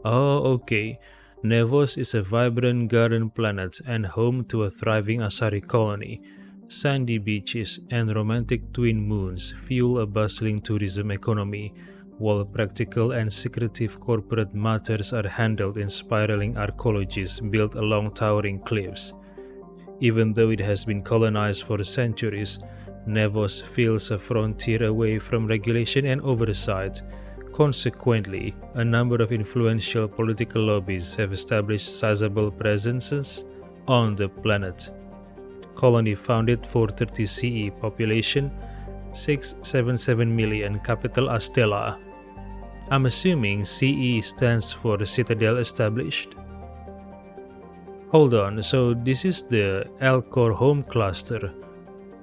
Oh, okay. Nevos is a vibrant garden planet and home to a thriving Asari colony. Sandy beaches and romantic twin moons fuel a bustling tourism economy, while practical and secretive corporate matters are handled in spiraling arcologies built along towering cliffs. Even though it has been colonized for centuries, Nevos feels a frontier away from regulation and oversight. Consequently, a number of influential political lobbies have established sizable presences on the planet. Colony founded 430 CE, population 677 million, capital Astela. I'm assuming CE stands for Citadel Established. Hold on, so this is the Elcor home cluster,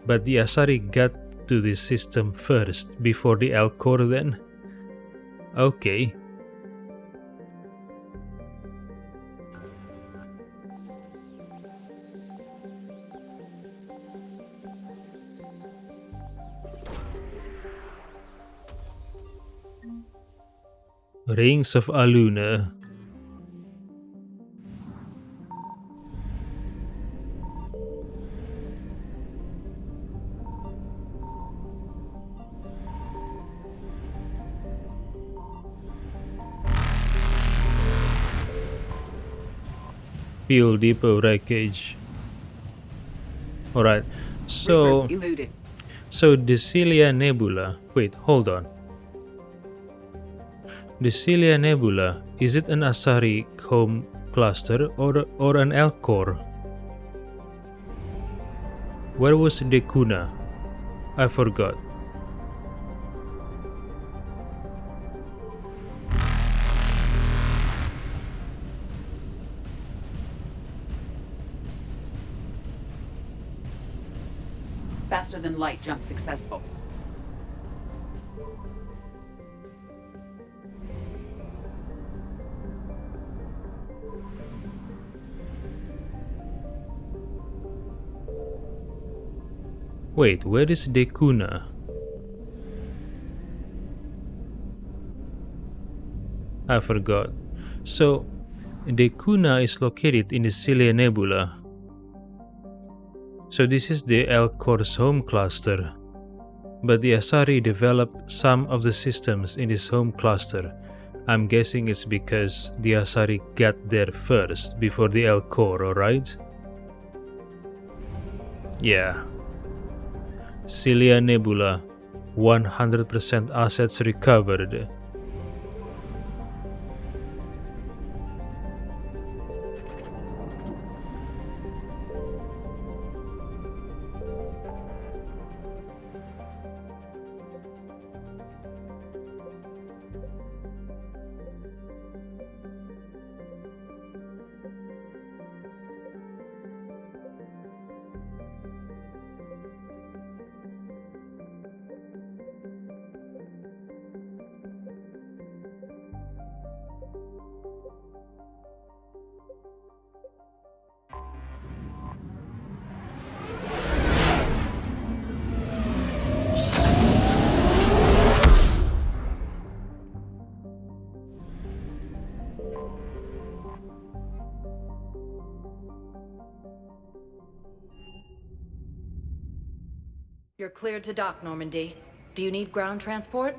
but the Asari got to this system first before the Elcor then? Okay. Rings of Aluna. Fuel depot wreckage. Alright, so Reapers eluded. the Celia Nebula. Wait, hold on. The Celia Nebula, is it an Asari home cluster or an Elcor? Where was Dekuna? I forgot. Faster than light jump successful. Wait, where is Dekuna? I forgot. So, Dekuna is located in the Celia Nebula. So this is the Elcor's home cluster. But the Asari developed some of the systems in this home cluster. I'm guessing it's because the Asari got there first before the Elcor, alright? Yeah. Celia Nebula, 100% assets recovered. You're cleared to dock, Normandy. Do you need ground transport?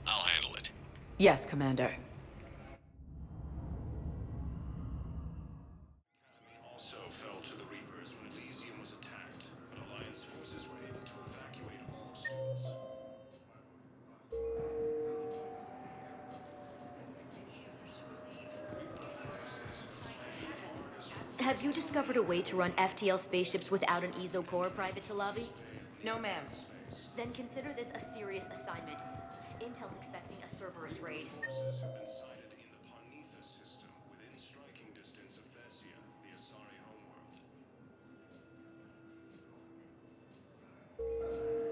I'll handle it. Yes, Commander. Also fell to the Reapers when Elysium was attacked, but Alliance forces were able to evacuate all souls. Have you discovered a way to run FTL spaceships without an ESO core, Private Chalabi? No, ma'am. Then consider this a serious assignment. Intel's expecting a Cerberus raid. Forces have been sighted in the Parnitha system within striking distance of Thessia, the Asari homeworld.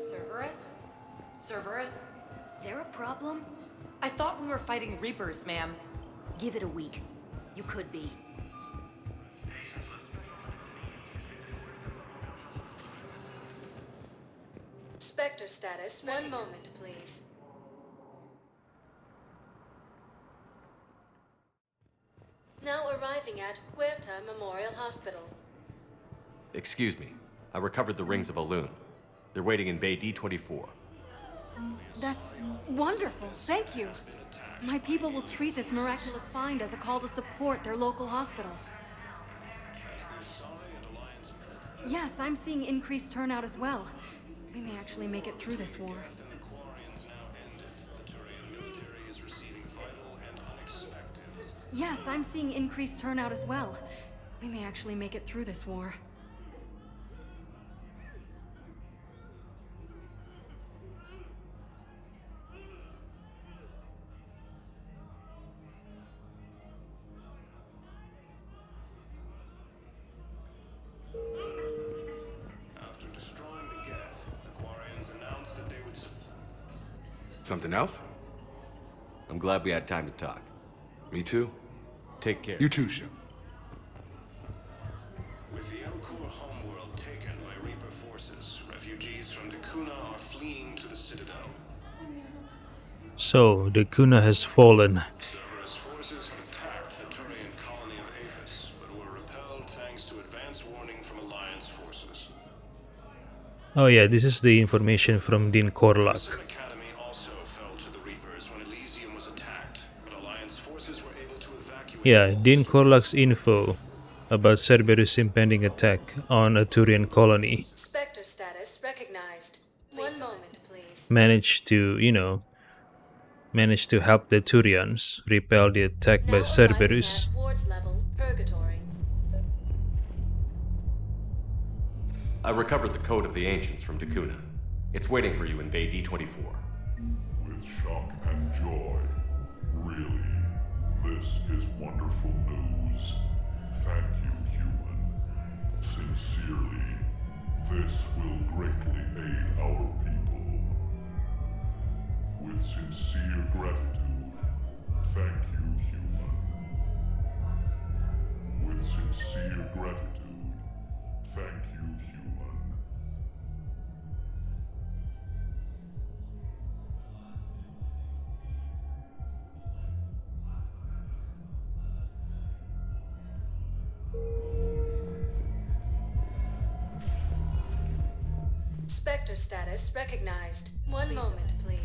Cerberus? Cerberus? They're a problem? I thought we were fighting Reapers, ma'am. Give it a week. You could be. Spectre status. One moment, please. Now arriving at Huerta Memorial Hospital. Excuse me. I recovered the rings of Elune. They're waiting in Bay D24. That's wonderful. Thank you. My people will treat this miraculous find as a call to support their local hospitals. Yes, I'm seeing increased turnout as well. We may actually make it through this war. Yes, I'm seeing increased turnout as well. We may actually make it through this war. After destroying the Geth, the Quarians announced that they would Something else? I'm glad we had time to talk. Me too. Take care. You too, Shep. With the Elcor homeworld taken by Reaper forces, refugees from Dekuna are fleeing to the Citadel. So, the Kuna has fallen. Cerberus forces have attacked the Turian colony of Aphis, but were repelled thanks to advance warning from Alliance forces. Oh yeah, this is the information from Dean Corlock. Academy also fell to the Reapers when Elysium was attacked, but Alliance forces were able to evacuate. Yeah, Dean Korlak's info about Cerberus' impending attack on a Turian colony Spectre status recognized. 1 moment, please. managed to help the Turians repel the attack by Now arriving Cerberus. at ward level purgatory. I recovered the code of the ancients from Dakuna. It's waiting for you in Bay D24. With shock and joy. Really, this is wonderful news. Thank you, human. Sincerely, this will greatly aid our people. With sincere gratitude, thank you, human. With sincere gratitude, thank you, human. Spectre status recognized. 1 moment, please.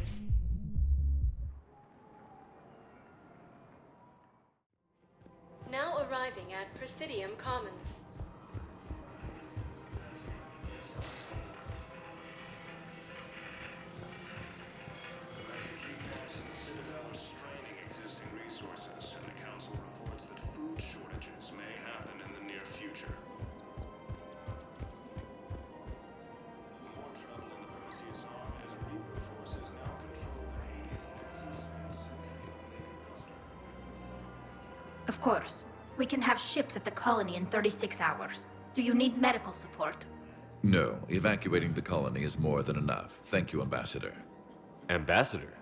Now arriving at Presidium Commons. Citadel is straining existing resources, and the Council reports that food shortages may happen in the near future. More trouble in the Perseus arm as Reaper forces now control the Hades nexus. Of course. We can have ships at the colony in 36 hours. Do you need medical support? No, evacuating the colony is more than enough. Thank you, Ambassador. Ambassador?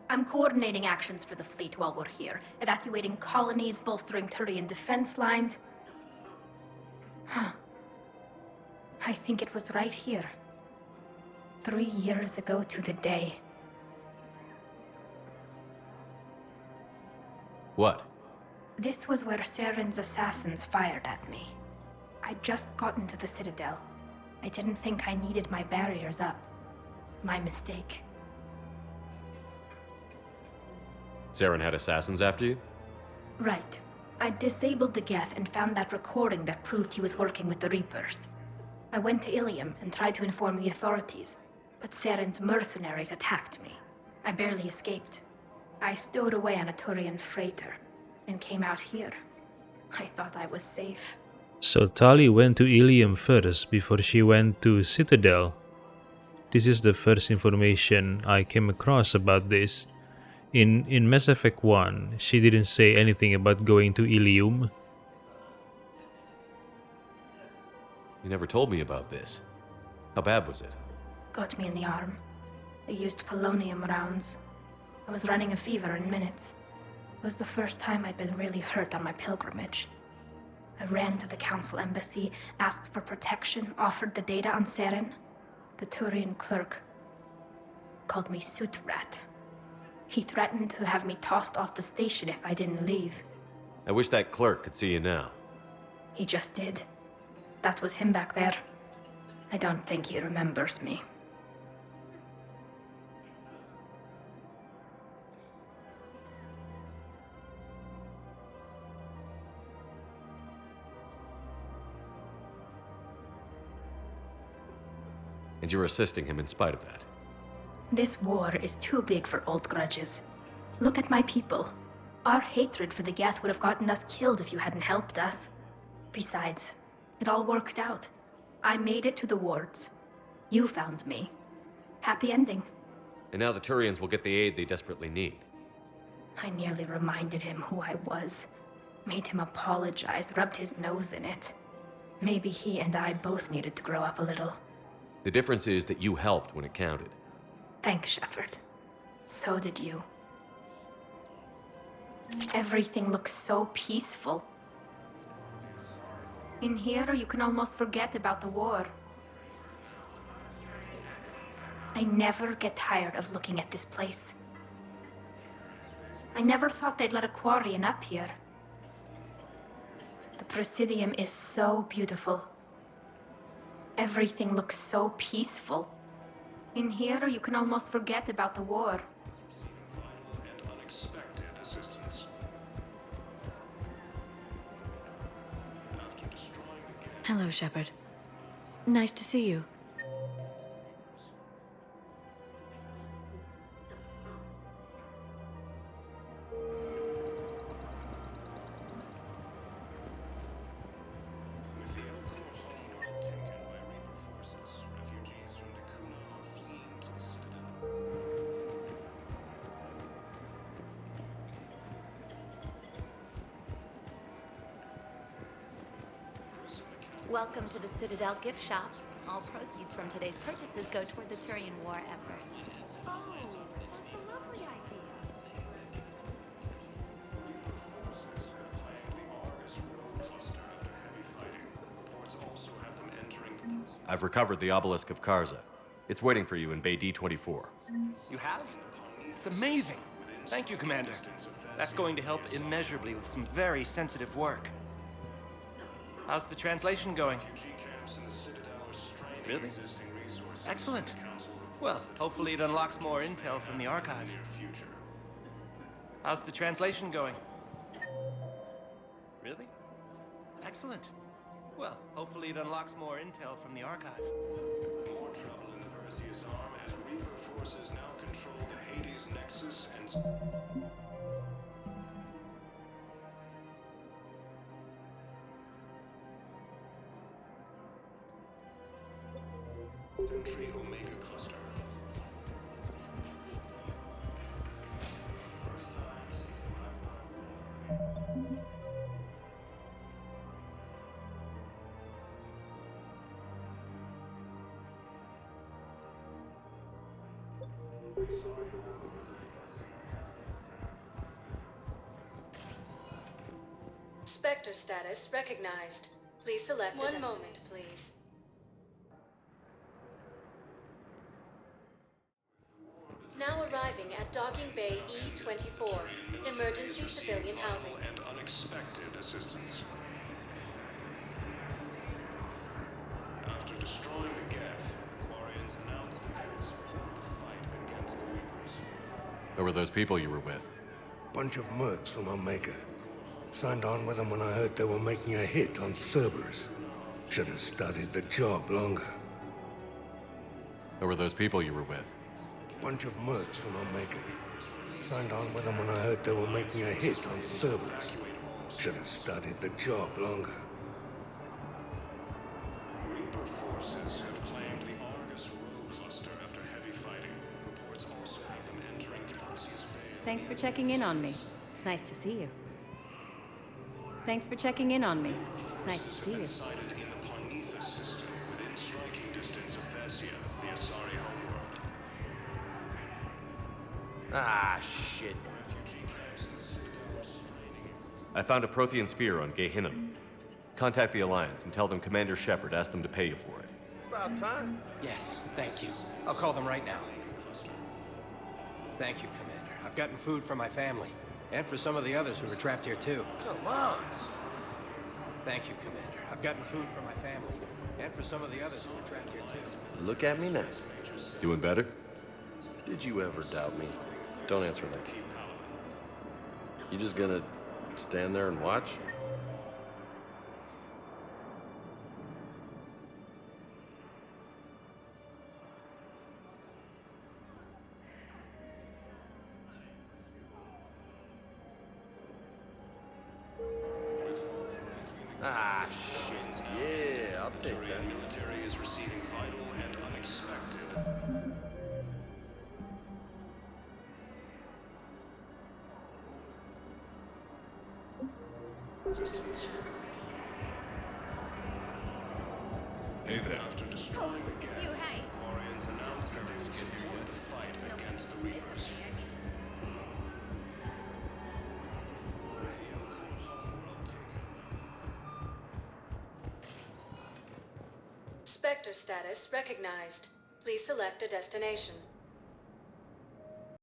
I'm coordinating actions for the fleet while we're here. Evacuating colonies, bolstering Turian defense lines. I think it was right here. 3 years ago to the day. What? This was where Saren's assassins fired at me. I'd just gotten to the Citadel. I didn't think I needed my barriers up. My mistake. Saren had assassins after you? Right. I disabled the Geth and found that recording that proved he was working with the Reapers. I went to Ilium and tried to inform the authorities, but Saren's mercenaries attacked me. I barely escaped. I stowed away on a Turian freighter and came out here. I thought I was safe. So Tali went to Ilium first before she went to Citadel. This is the first information I came across about this. In Mass Effect 1, she didn't say anything about going to Ilium. You never told me about this. How bad was it? Got me in the arm. They used polonium rounds. I was running a fever in minutes. It was the first time I'd been really hurt on my pilgrimage. I ran to the Council embassy, asked for protection, offered the data on Saren. The Turian clerk called me Soot Rat. He threatened to have me tossed off the station if I didn't leave. I wish that clerk could see you now. He just did. That was him back there. I don't think he remembers me. And you're assisting him in spite of that. This war is too big for old grudges. Look at my people. Our hatred for the Geth would have gotten us killed if you hadn't helped us. Besides, it all worked out. I made it to the wards. You found me. Happy ending. And now the Turians will get the aid they desperately need. I nearly reminded him who I was. Made him apologize, rubbed his nose in it. Maybe he and I both needed to grow up a little. The difference is that you helped when it counted. Thanks, Shepard. So did you. Everything looks so peaceful. In here, you can almost forget about the war. I never get tired of looking at this place. I never thought they'd let a Quarian up here. The Presidium is so beautiful. Everything looks so peaceful. In here, you can almost forget about the war. And unexpected assistance. Hello, Shepard. Nice to see you. Welcome to the Citadel gift shop. All proceeds from today's purchases go toward the Turian War effort. Oh, that's a lovely idea. I've recovered the obelisk of Karza. It's waiting for you in Bay D-24. You have? It's amazing. Thank you, Commander. That's going to help immeasurably with some very sensitive work. How's the translation going? Really? Excellent. Well, hopefully it unlocks more intel from the archive. How's the translation going? Really? Excellent. Well, hopefully it unlocks more intel from the archive. More trouble in the Perseus arm as Reaper forces now control the Hades Nexus and... Infantry Omega Cluster. Spectre status recognized. Please select one moment, please. Now arriving at Docking Bay E-24. Emergency civilian housing. And unexpected assistance. After destroying the Geth, the Quarians announced that they would support the fight against the Reapers. Who were those people you were with? Bunch of mercs from Omega. Signed on with them when I heard they were making a hit on Cerberus. Should have studied the job longer. Who were those people you were with? Bunch of mercs from Omega. Signed on with them when I heard they were making a hit on Cerberus. Should have studied the job longer. Reaper forces have claimed the Argus rogue cluster after heavy fighting. Reports also have them entering the Perseus Veil. Thanks for checking in on me. It's nice to see you. Thanks for checking in on me. It's nice to see you. Sighted in the Parnithus system within striking distance of Thessia, the Asari homeworld. Ah, shit. I found a Prothean sphere on Gehinnom. Contact the Alliance and tell them Commander Shepard asked them to pay you for it. About time. Yes, thank you. I'll call them right now. Thank you, Commander. I've gotten food for my family. And for some of the others who were trapped here, too. Come on. Thank you, Commander. I've gotten food for my family. And for some of the others who were trapped here, too. Look at me now. Doing better? Did you ever doubt me? Don't answer that. You just gonna stand there and watch? Ah, shit. Yeah, I'll take that. The military is receiving vital and unexpected. Resistance. Hey there. After destroying the Geth, Quarians announced that they would support the fight against the Reapers. Spectre status recognized. Please select a destination.